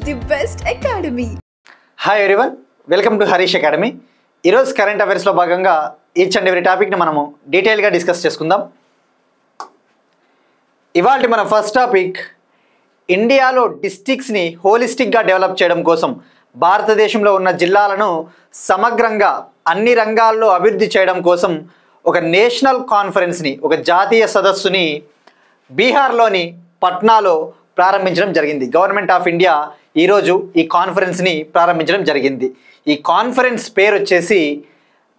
the best academy. Hi everyone, welcome to Harish academy. ఈరోజు current అఫైర్స్లో భాగంగా each and every టాపిక్ని మనము డీటెయిల్గా డిస్కస్ చేసుకుందాం. ఇవాళ మన ఫస్ట్ టాపిక్, ఇండియాలో డిస్ట్రిక్ట్స్ని హోలిస్టిక్గా డెవలప్ చేయడం కోసం భారతదేశంలో ఉన్న జిల్లాలను సమగ్రంగా అన్ని రంగాల్లో అభివృద్ధి చేయడం కోసం ఒక నేషనల్ కాన్ఫరెన్స్ని, ఒక జాతీయ సదస్సుని బీహార్లోని పట్నాలో ప్రారంభించడం జరిగింది. గవర్నమెంట్ ఆఫ్ ఇండియా ఈరోజు ఈ కాన్ఫరెన్స్ని ప్రారంభించడం జరిగింది. ఈ కాన్ఫరెన్స్ పేరు వచ్చేసి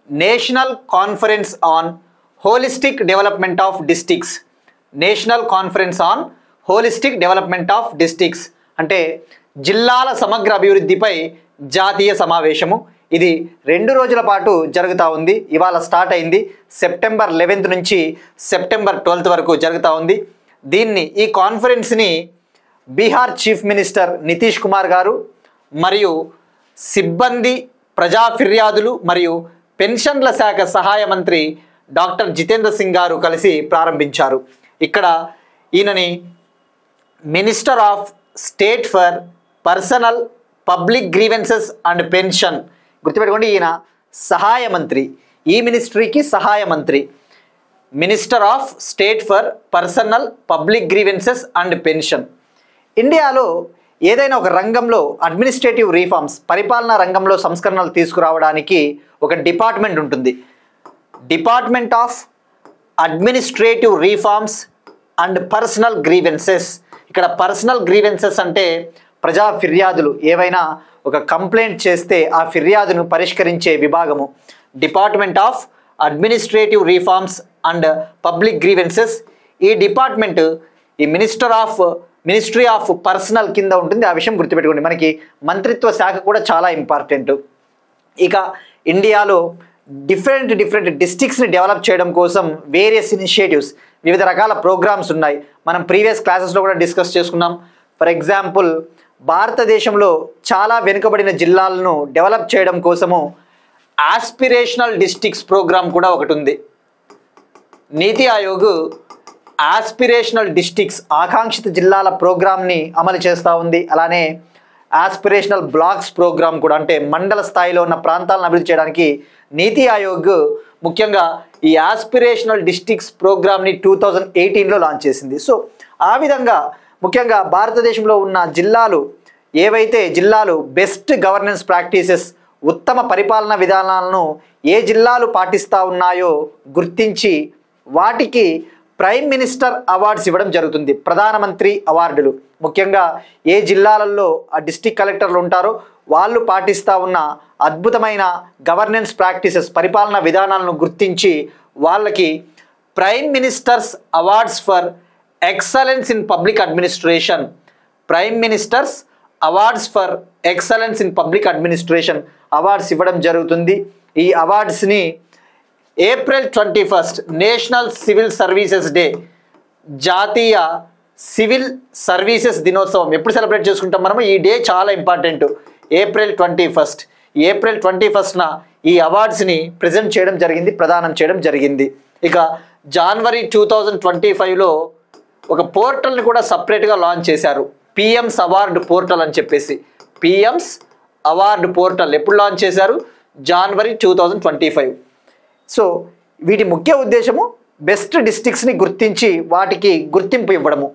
national conference on holistic development of districts. National conference on holistic development of districts అంటే జిల్లాల సమగ్ర అభివృద్ధిపై జాతీయ సమావేశము. ఇది 2 రోజుల పాటు జరుగుతూ ఉంది. ఇవాళ స్టార్ట్ అయింది. సెప్టెంబర్ 11 నుంచి సెప్టెంబర్ 12 వరకు జరుగుతూ ఉంది. ఈ కాన్ఫరెన్స్ని బీహార్ చీఫ్ మినిస్టర్ నితీష్ కుమార్ గారు మరియు సిబ్బంది, ప్రజా ఫిర్యాదులు మరియు పెన్షన్ల శాఖ సహాయ మంత్రి డాక్టర్ జితేంద్ర సింగ్ గారు కలిసి ప్రారంభించారు. ఇక్కడ ఈయనని minister of state for personal public grievances and pension, గుర్తుపెట్టుకోండి, ఈయన సహాయ మంత్రి. ఈ మినిస్ట్రీకి సహాయ మంత్రి, minister of state for personal public grievances and pension. ఇండియాలో ఏదైనా ఒక రంగంలో అడ్మినిస్ట్రేటివ్ రీఫార్మ్స్, పరిపాలనా రంగంలో సంస్కరణలు తీసుకురావడానికి ఒక డిపార్ట్మెంట్ ఉంటుంది. Department of administrative reforms and personal grievances. ఇక్కడ పర్సనల్ గ్రీవెన్సెస్ అంటే ప్రజా ఫిర్యాదులు, ఏవైనా ఒక కంప్లైంట్ చేస్తే ఆ ఫిర్యాదును పరిష్కరించే విభాగము. Department of administrative reforms and public grievances. ఈ డిపార్ట్మెంట్ ఈ మినిస్ట్రీ ఆఫ్ పర్సనల్ కింద ఉంటుంది. ఆ విషయం గుర్తుపెట్టుకోండి. మనకి మంత్రిత్వ శాఖ కూడా చాలా ఇంపార్టెంట్. ఇక ఇండియాలో డిఫరెంట్ డిస్ట్రిక్ట్స్ని డెవలప్ చేయడం కోసం వేరియస్ ఇనిషియేటివ్స్, వివిధ రకాల ప్రోగ్రామ్స్ ఉన్నాయి. మనం ప్రీవియస్ క్లాసెస్లో కూడా డిస్కస్ చేసుకున్నాం. ఫర్ ఎగ్జాంపుల్, భారతదేశంలో చాలా వెనుకబడిన జిల్లాలను డెవలప్ చేయడం కోసము ఆస్పిరేషనల్ డిస్ట్రిక్ట్స్ ప్రోగ్రామ్ కూడా ఒకటి ఉంది. నీతి ఆయోగ్ ఆస్పిరేషనల్ డిస్ట్రిక్ట్స్, ఆకాంక్షిత జిల్లాల ప్రోగ్రామ్ని అమలు చేస్తూ ఉంది. అలానే ఆస్పిరేషనల్ బ్లాక్స్ ప్రోగ్రామ్ కూడా, అంటే మండల స్థాయిలో ఉన్న ప్రాంతాలను అభివృద్ధి చేయడానికి నీతి ఆయోగ్ ముఖ్యంగా ఈ ఆస్పిరేషనల్ డిస్ట్రిక్ట్స్ ప్రోగ్రామ్ని 2018లో లాంచ్ చేసింది. సో ఆ విధంగా ముఖ్యంగా భారతదేశంలో ఉన్న జిల్లాలు బెస్ట్ గవర్నెన్స్ ప్రాక్టీసెస్, ఉత్తమ పరిపాలన విధానాలను ఏ జిల్లాలు పాటిస్తూ ఉన్నాయో గుర్తించి వాటికి ప్రైమ్ మినిస్టర్ అవార్డ్స్ ఇవ్వడం జరుగుతుంది. ప్రధానమంత్రి అవార్డులు. ముఖ్యంగా ఏ జిల్లాలలో ఆ డిస్ట్రిక్ట్ కలెక్టర్లు ఉంటారో వాళ్ళు పాటిస్తూ ఉన్న అద్భుతమైన గవర్నెన్స్ ప్రాక్టీసెస్, పరిపాలన విధానాలను గుర్తించి వాళ్ళకి prime ministers awards for excellence in public administration, prime ministers awards for excellence in public administration awards ఇవ్వడం జరుగుతుంది. ఈ అవార్డ్స్ని April 21 national civil services day, జాతీయ సివిల్ సర్వీసెస్ దినోత్సవం ఎప్పుడు సెలబ్రేట్ చేసుకుంటాం మనము? ఈ డే చాలా ఇంపార్టెంట్. ఏప్రిల్ 21న ఈ అవార్డ్స్ని ప్రజెంట్ చేయడం జరిగింది, ప్రదానం చేయడం జరిగింది. ఇక జనవరి 2025లో ఒక పోర్టల్ని కూడా సపరేట్గా లాంచ్ చేశారు, పిఎంస్ అవార్డు పోర్టల్ అని చెప్పేసి. పిఎంస్ అవార్డు పోర్టల్ ఎప్పుడు లాంచ్ చేశారు? జనవరి 2025. సో వీటి ముఖ్య ఉద్దేశము బెస్ట్ డిస్ట్రిక్ట్స్ని గుర్తించి వాటికి గుర్తింపు ఇవ్వడము.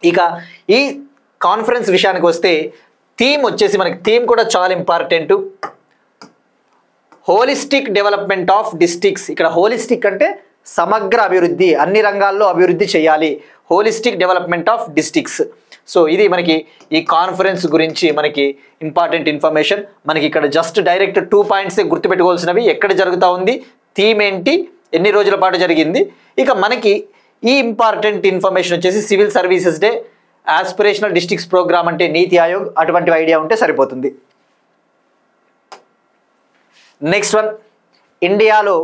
ఇక ఈ కాన్ఫరెన్స్ విషయానికి వస్తే మనకి థీమ్ కూడా చాలా important, holistic development of districts. ఇక్కడ హోలిస్టిక్ అంటే సమగ్ర అభివృద్ధి, అన్ని రంగాల్లో అభివృద్ధి చేయాలి, holistic development of districts. So ఇది మనకి ఈ కాన్ఫరెన్స్ గురించి మనకి ఇంపార్టెంట్ ఇన్ఫర్మేషన్. మనకి ఇక్కడ జస్ట్ డైరెక్ట్ 2 పాయింట్సే గుర్తుపెట్టుకోవాల్సినవి. ఎక్కడ జరుగుతూ ఉంది, థీమ్ ఏంటి, ఎన్ని రోజుల పాటు జరిగింది. ఇక మనకి ఈ ఇంపార్టెంట్ ఇన్ఫర్మేషన్ వచ్చేసి civil services day, aspirational districts programme అంటే నీతి ఆయోగ్, అటువంటి ఐడియా ఉంటే సరిపోతుంది. నెక్స్ట్ వన్, ఇండియాలో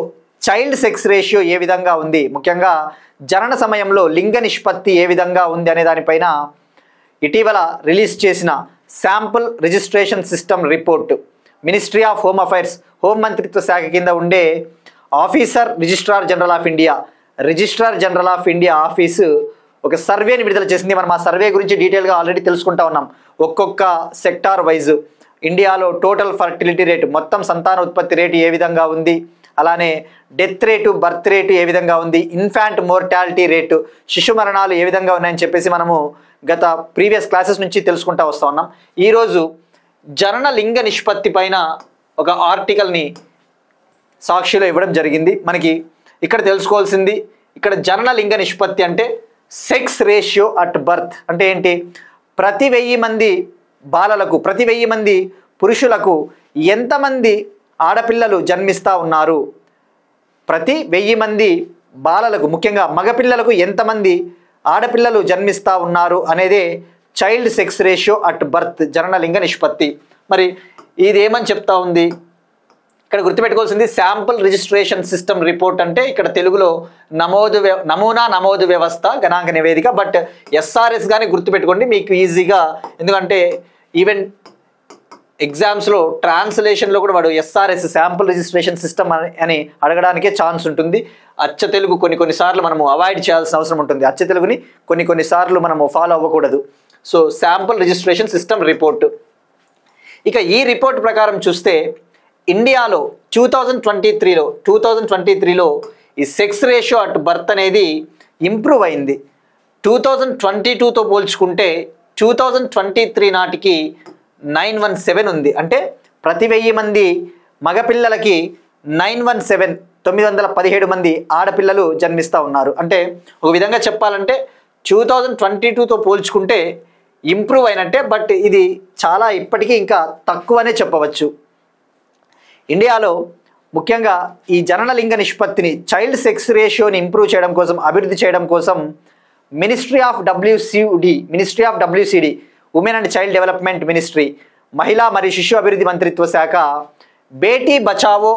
చైల్డ్ సెక్స్ రేషియో ఏ విధంగా ఉంది, ముఖ్యంగా జనన సమయంలో లింగ నిష్పత్తి ఏ విధంగా ఉంది అనే దానిపైన ఇటీవల రిలీజ్ చేసిన sample registration system report, ministry of home affairs, home మంత్రిత్వ శాఖ కింద ఉండే registrar General of India office ఒక సర్వేని విడుదల చేసింది. మనం ఆ సర్వే గురించి డీటెయిల్గా ఆల్రెడీ తెలుసుకుంటా ఉన్నాం. ఒక్కొక్క సెక్టార్ వైజ్ ఇండియాలో టోటల్ ఫర్టిలిటీ రేటు, మొత్తం సంతాన ఉత్పత్తి రేటు ఏ విధంగా ఉంది, అలానే డెత్ రేటు, బర్త్ రేటు ఏ విధంగా ఉంది, ఇన్ఫాంట్ మోర్టాలిటీ రేటు, శిశు మరణాలు ఏ విధంగా ఉన్నాయని చెప్పేసి మనము గత ప్రీవియస్ క్లాసెస్ నుంచి తెలుసుకుంటా వస్తూ ఉన్నాం. ఈరోజు జనన లింగ నిష్పత్తి పైన ఒక ఆర్టికల్ని సాక్షిలో ఇవ్వడం జరిగింది. మనకి ఇక్కడ తెలుసుకోవాల్సింది, ఇక్కడ జనన లింగ నిష్పత్తి అంటే సెక్స్ రేషియో అట్ బర్త్ అంటే ఏంటి? ప్రతి 1000 మంది బాలలకు, ప్రతి 1000 మంది పురుషులకు ఎంతమంది ఆడపిల్లలు జన్మిస్తూ ఉన్నారు, ప్రతి 1000 మంది బాలలకు ముఖ్యంగా మగపిల్లలకు ఎంతమంది ఆడపిల్లలు జన్మిస్తూ ఉన్నారు అనేదే child sex ratio at birth, జననలింగ నిష్పత్తి. మరి ఇది ఏమని చెప్తా ఉంది? ఇక్కడ గుర్తుపెట్టుకోవాల్సింది శాంపుల్ రిజిస్ట్రేషన్ సిస్టమ్ రిపోర్ట్ అంటే ఇక్కడ తెలుగులో నమూనా నమోదు వ్యవస్థ గణాంక నివేదిక. బట్ ఎస్ఆర్ఎస్ కానీ గుర్తుపెట్టుకోండి మీకు ఈజీగా, ఎందుకంటే ఈవెన్ ఎగ్జామ్స్లో ట్రాన్స్లేషన్లో కూడా వాడు ఎస్ఆర్ఎస్ శాంపుల్ రిజిస్ట్రేషన్ సిస్టమ్ అని అడగడానికే ఛాన్స్ ఉంటుంది. అచ్చ తెలుగు కొన్నిసార్లు మనము అవాయిడ్ చేయాల్సిన అవసరం ఉంటుంది. అచ్చ తెలుగుని కొన్నిసార్లు మనము ఫాలో అవ్వకూడదు. So sample registration system report. ఇక ఈ రిపోర్ట్ ప్రకారం చూస్తే ఇండియాలో 2023లో ఈ సెక్స్ రేషియో అట్ బర్త్ అనేది ఇంప్రూవ్ అయింది. 2022తో పోల్చుకుంటే 2023 నాటికి 917 ఉంది. అంటే ప్రతి 1000 మంది మగపిల్లలకి 917 మంది ఆడపిల్లలు జన్మిస్తూ ఉన్నారు. అంటే ఒక విధంగా చెప్పాలంటే 2022తో పోల్చుకుంటే ఇంప్రూవ్ అయినట్టే. బట్ ఇది చాలా ఇప్పటికీ ఇంకా తక్కువనే చెప్పవచ్చు. ఇండియాలో ముఖ్యంగా ఈ జననలింగ నిష్పత్తిని, చైల్డ్ సెక్స్ రేషియోని ఇంప్రూవ్ చేయడం కోసం, అభివృద్ధి చేయడం కోసం ministry of WCD women and child development ministry, మహిళా మరియు శిశు అభివృద్ధి మంత్రిత్వ శాఖ బేటీ బచావో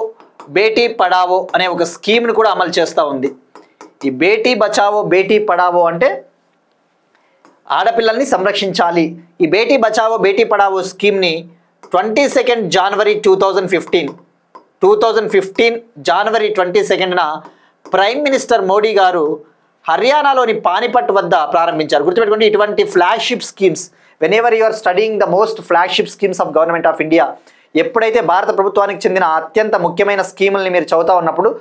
బేటీ పడావో అనే ఒక స్కీమ్ను కూడా అమలు చేస్తూ ఉంది. ఈ బేటీ బచావో బేటీ పడావో అంటే ఆడపిల్లల్ని సంరక్షించాలి. ఈ బేటీ బచావో బేటీ పడావో స్కీమ్ని 22 జనవరి 2015 జనవరి 22న ప్రైమ్ మినిస్టర్ మోడీ గారు హర్యానాలోని పానిపట్ వద్ద ప్రారంభించారు. గుర్తుపెట్టుకోండి, ఇటువంటి flagship schemes, whenever you are studying the most flagship schemes of government of India, ఎప్పుడైతే భారత ప్రభుత్వానికి చెందిన అత్యంత ముఖ్యమైన స్కీముల్ని మీరు చదువుతా ఉన్నప్పుడు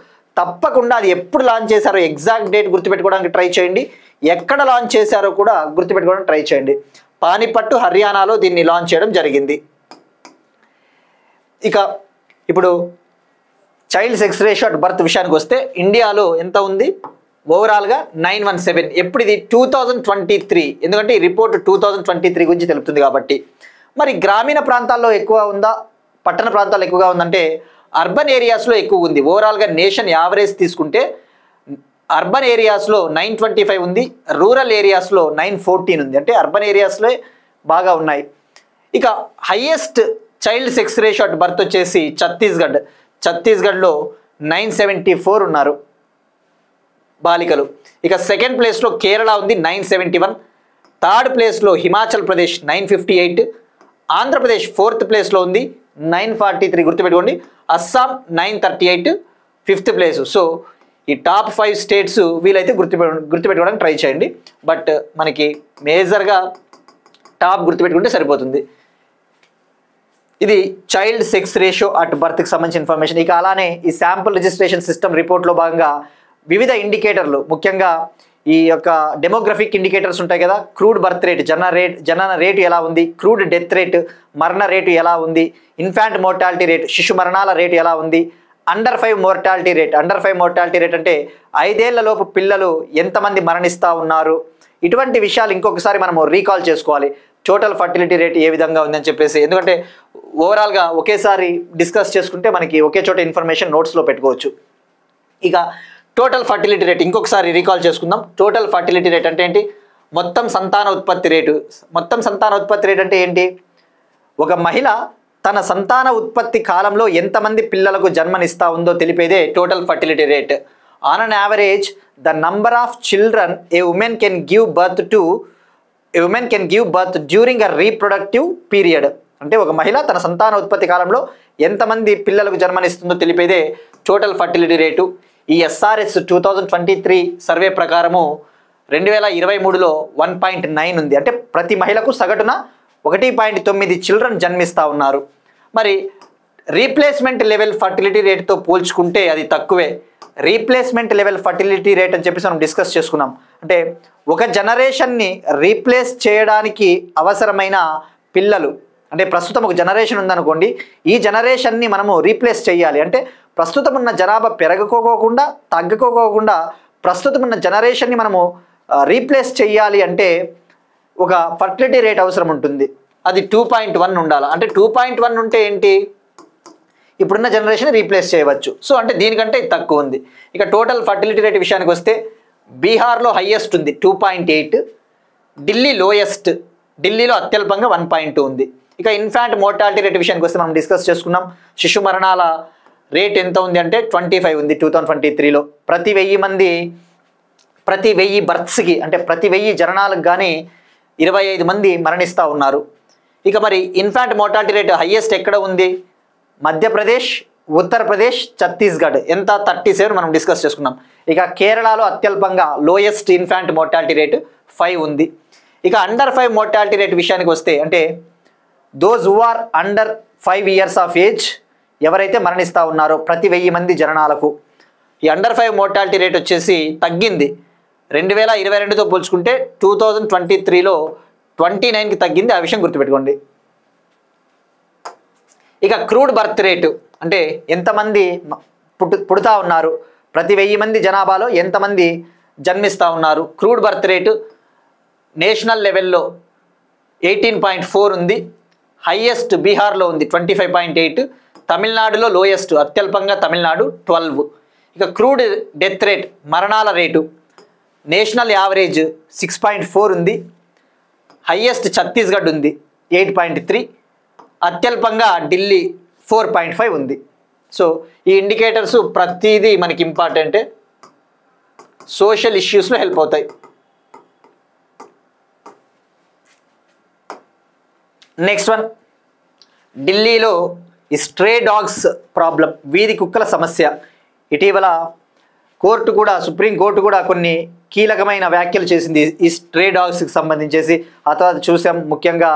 తప్పకుండా అది ఎప్పుడు లాంచ్ చేశారో ఎగ్జాక్ట్ డేట్ గుర్తుపెట్టుకోవడానికి ట్రై చేయండి. ఎక్కడ లాంచ్ చేశారో కూడా గుర్తుపెట్టుకోవడానికి ట్రై చేయండి. పానిపట్టు, హర్యానాలో దీన్ని లాంచ్ చేయడం జరిగింది. ఇక ఇప్పుడు child sex ratio at birth విషయానికి వస్తే ఇండియాలో ఎంత ఉంది? ఓవరాల్గా 917. ఎప్పుడు ఇది? 2023. ఎందుకంటే ఈ రిపోర్ట్ 2023 గురించి తెలుపుతుంది కాబట్టి. మరి గ్రామీణ ప్రాంతాల్లో ఎక్కువ ఉందా, పట్టణ ప్రాంతాల్లో ఎక్కువగా ఉందంటే అర్బన్ ఏరియాస్లో ఎక్కువ ఉంది. ఓవరాల్గా నేషన్ యావరేజ్ తీసుకుంటే అర్బన్ ఏరియాస్లో 925 ఉంది, రూరల్ ఏరియాస్లో 914 ఉంది. అంటే అర్బన్ ఏరియాస్లో బాగా ఉన్నాయి. ఇక highest child sex ratio at birth వచ్చేసి ఛత్తీస్గఢ్లో 974 ఉన్నారు బాలికలు. ఇక సెకండ్ ప్లేస్లో కేరళ ఉంది 971, థర్డ్ ప్లేస్లో హిమాచల్ ప్రదేశ్ 958, ఆంధ్రప్రదేశ్ ఫోర్త్ ప్లేస్లో ఉంది 943. గుర్తుపెట్టుకోండి. Assam 938 fifth place. సో ఈ టాప్ 5 స్టేట్స్ వీలైతే గుర్తుపెట్టుకోవడానికి ట్రై చేయండి. బట్ మనకి మేజర్గా టాప్ గుర్తుపెట్టుకుంటే సరిపోతుంది. ఇది చైల్డ్ సెక్స్ రేషియో అట్ బర్త్కి సంబంధించిన ఇన్ఫర్మేషన్. ఇక అలానే ఈ శాంపుల్ రిజిస్ట్రేషన్ సిస్టమ్ రిపోర్ట్లో భాగంగా వివిధ ఇండికేటర్లు, ముఖ్యంగా ఈ యొక్క డెమోగ్రఫిక్ ఇండికేటర్స్ ఉంటాయి కదా, క్రూడ్ బర్త్ రేట్, జనన రేటు ఎలా ఉంది, క్రూడ్ డెత్ రేట్, మరణ రేటు ఎలా ఉంది, ఇన్ఫాంట్ మోర్టాలిటీ రేట్, శిశు మరణాల రేటు ఎలా ఉంది, under 5 mortality rate. Under 5 mortality rate అంటే 5 ఏళ్లలోపు పిల్లలు ఎంతమంది మరణిస్తూ ఉన్నారు. ఇటువంటి విషయాలు ఇంకొకసారి మనము రీకాల్ చేసుకోవాలి. టోటల్ ఫర్టిలిటీ రేట్ ఏ విధంగా ఉందని చెప్పేసి, ఎందుకంటే ఓవరాల్గా ఒకేసారి డిస్కస్ చేసుకుంటే మనకి ఒకే చోట ఇన్ఫర్మేషన్ నోట్స్లో పెట్టుకోవచ్చు. ఇక టోటల్ ఫర్టిలిటీ రేట్ ఇంకొకసారి రీకాల్ చేసుకుందాం. టోటల్ ఫర్టిలిటీ రేట్ అంటే ఏంటి? మొత్తం సంతాన ఉత్పత్తి రేటు. మొత్తం సంతాన ఉత్పత్తి రేట్ అంటే ఏంటి? ఒక మహిళ తన సంతాన ఉత్పత్తి కాలంలో ఎంతమంది పిల్లలకు జన్మనిస్తూ ఉందో తెలిపేదే total fertility rate. On an average the number of children a women can give birth during a reproductive period. అంటే ఒక మహిళ తన సంతాన ఉత్పత్తి కాలంలో ఎంతమంది పిల్లలకు జన్మనిస్తుందో తెలిపేదే టోటల్ ఫర్టిలిటీ రేటు. ఈ ఎస్ఆర్ఎస్ 2023 సర్వే ప్రకారము 2023లో 1.9 ఉంది. అంటే ప్రతి మహిళకు సగటున 1.9 చిల్డ్రన్ జన్మిస్తూ ఉన్నారు. మరి రీప్లేస్మెంట్ లెవెల్ ఫర్టిలిటీ రేట్తో పోల్చుకుంటే అది తక్కువే. రీప్లేస్మెంట్ లెవెల్ ఫర్టిలిటీ రేట్ అని చెప్పేసి మనం డిస్కస్ చేసుకున్నాం. అంటే ఒక జనరేషన్ని రీప్లేస్ చేయడానికి అవసరమైన పిల్లలు, అంటే ప్రస్తుతం ఒక జనరేషన్ ఉందనుకోండి, ఈ జనరేషన్ని మనము రీప్లేస్ చేయాలి అంటే ప్రస్తుతం ఉన్న జనాభా పెరగకోకుండా తగ్గకోకుండా ప్రస్తుతం ఉన్న జనరేషన్ని మనము రీప్లేస్ చేయాలి అంటే ఒక ఫర్టిలిటీ రేట్ అవసరం ఉంటుంది. అది 2.1 ఉండాలి. అంటే 2.1 ఉంటే ఏంటి, ఇప్పుడున్న జనరేషన్ రీప్లేస్ చేయవచ్చు. సో అంటే దీనికంటే ఇది తక్కువ ఉంది. ఇక టోటల్ ఫర్టిలిటీ రేట్ విషయానికి వస్తే బీహార్లో హైయెస్ట్ ఉంది 2.8, ఢిల్లీ లోయెస్ట్, ఢిల్లీలో అత్యల్పంగా 1.2 ఉంది. ఇక ఇన్ఫాంట్ మోర్టాలిటీ రేట్ విషయానికి వస్తే మనం డిస్కస్ చేసుకున్నాం. శిశు మరణాల రేట్ ఎంత ఉంది అంటే 25 ఉంది 2023లో. ప్రతి 1000 బర్త్స్కి అంటే ప్రతి 1000 జననాలకు కానీ 25 మంది మరణిస్తూ ఉన్నారు. ఇక మరి ఇన్ఫాంట్ మోర్టాలిటీ రేట్ హైయెస్ట్ ఎక్కడ ఉంది, మధ్యప్రదేశ్, ఉత్తరప్రదేశ్, ఛత్తీస్గఢ్ ఎంత 37 మనం డిస్కస్ చేసుకున్నాం. ఇక కేరళలో అత్యల్పంగా లోయెస్ట్ ఇన్ఫాంట్ మోర్టాలిటీ రేటు 5 ఉంది. ఇక అండర్ 5 మోర్టాలిటీ రేట్ విషయానికి వస్తే అంటే those who are under 5 years of age ఎవరైతే మరణిస్తూ ఉన్నారో ప్రతి 1000 మంది జననాలకు, ఈ అండర్ 5 మోర్టాలిటీ రేట్ వచ్చేసి తగ్గింది. 2022తో పోల్చుకుంటే 2023లో 29కి తగ్గింది. ఆ విషయం గుర్తుపెట్టుకోండి. ఇక క్రూడ్ బర్త్ రేటు అంటే ఎంతమంది పుడతా ఉన్నారు, ప్రతి 1000 మంది జనాభాలో ఎంతమంది జన్మిస్తూ ఉన్నారు. క్రూడ్ బర్త్ రేటు నేషనల్ లెవెల్లో 18.4 ఉంది. హైయెస్ట్ బీహార్లో ఉంది 25.8, తమిళనాడులో లోయెస్ట్ అత్యల్పంగా తమిళనాడు 12. ఇక క్రూడ్ డెత్ రేట్ మరణాల రేటు నేషనల్ యావరేజ్ 6.4 ఉంది. హైయెస్ట్ ఛత్తీస్గఢ్ ఉంది 8.3, అత్యల్పంగా ఢిల్లీ 4.5 ఉంది. సో ఈ ఇండికేటర్స్ ప్రతిదీ మనకి ఇంపార్టెంటే, సోషల్ ఇష్యూస్లో హెల్ప్ అవుతాయి. నెక్స్ట్ వన్, ఢిల్లీలో ఈ స్ట్రే డాగ్స్ ప్రాబ్లం, వీధి కుక్కల సమస్య. ఇటీవల సుప్రీంకోర్టు కూడా కొన్ని కీలకమైన వ్యాఖ్యలు చేసింది ఈ స్ట్రే డాగ్స్కి సంబంధించేసి. ఆ తర్వాత చూసాం ముఖ్యంగా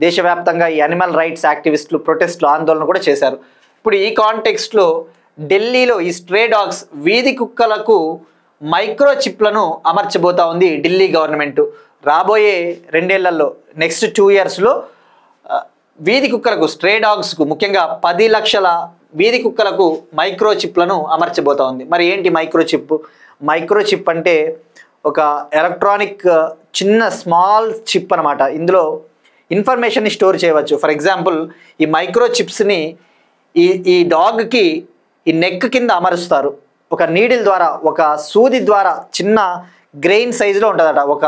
దేశవ్యాప్తంగా ఈ అనిమల్ రైట్స్ యాక్టివిస్టులు ప్రొటెస్ట్లు ఆందోళన కూడా చేశారు. ఇప్పుడు ఈ కాంటెక్స్ట్లో ఢిల్లీలో ఈ స్ట్రే డాగ్స్ వీధి కుక్కలకు మైక్రోచిప్లను అమర్చబోతా ఉంది ఢిల్లీ గవర్నమెంట్. రాబోయే 2 ఏళ్లలో నెక్స్ట్ 2 yearsలో వీధి కుక్కలకు, స్ట్రే డాగ్స్కు ముఖ్యంగా 10 లక్షల వీధి కుక్కలకు మైక్రోచిప్లను అమర్చబోతా ఉంది. మరి ఏంటి మైక్రోచిప్? మైక్రోచిప్ అంటే ఒక ఎలక్ట్రానిక్ చిన్న స్మాల్ చిప్ అనమాట. ఇందులో ఇన్ఫర్మేషన్ని స్టోర్ చేయవచ్చు. ఫర్ ఎగ్జాంపుల్ ఈ మైక్రోచిప్స్ని ఈ డాగ్కి ఈ నెక్ కింద అమరుస్తారు. ఒక నీడిల్ ద్వారా, ఒక సూది ద్వారా, చిన్న గ్రెయిన్ సైజులో ఉంటుందట, ఒక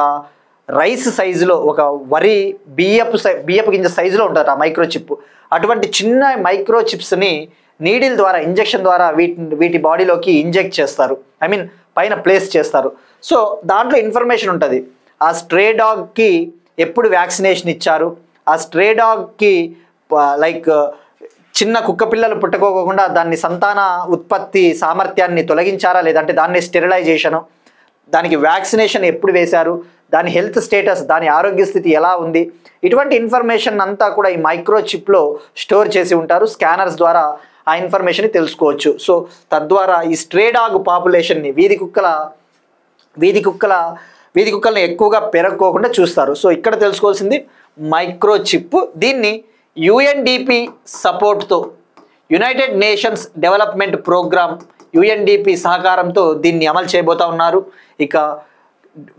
రైస్ సైజులో, ఒక వరి బియ్యపు గింజ సైజులో ఉంటుందట మైక్రోచిప్. అటువంటి చిన్న మైక్రోచిప్స్ని నీడిల్ ద్వారా, ఇంజెక్షన్ ద్వారా వీటి బాడీలోకి ఇంజెక్ట్ చేస్తారు, పైన ప్లేస్ చేస్తారు. సో దాంట్లో ఇన్ఫర్మేషన్ ఉంటుంది. ఆ స్ట్రే డాగ్కి ఎప్పుడు వ్యాక్సినేషన్ ఇచ్చారు, ఆ స్ట్రే డాగ్కి చిన్న కుక్క పిల్లలు పుట్టుకోకుండా దాన్ని సంతాన ఉత్పత్తి సామర్థ్యాన్ని తొలగించారా లేదంటే దాన్ని స్టెరిలైజేషను, దానికి వ్యాక్సినేషన్ ఎప్పుడు వేశారు, దాని హెల్త్ స్టేటస్, దాని ఆరోగ్య స్థితి ఎలా ఉంది, ఇటువంటి ఇన్ఫర్మేషన్ అంతా కూడా ఈ మైక్రోచిప్లో స్టోర్ చేసి ఉంటారు. స్కానర్స్ ద్వారా ఆ ఇన్ఫర్మేషన్ని తెలుసుకోవచ్చు. సో తద్వారా ఈ స్ట్రే డాగ్ పాపులేషన్ని, వీధి కుక్కలను ఎక్కువగా పెరగకోకుండా చూస్తారు. సో ఇక్కడ తెలుసుకోవాల్సింది మైక్రోచిప్. దీన్ని యుఎన్డిపి సపోర్ట్తో, United Nations development programme UNDP సహకారంతో దీన్ని అమలు చేయబోతా ఉన్నారు. ఇక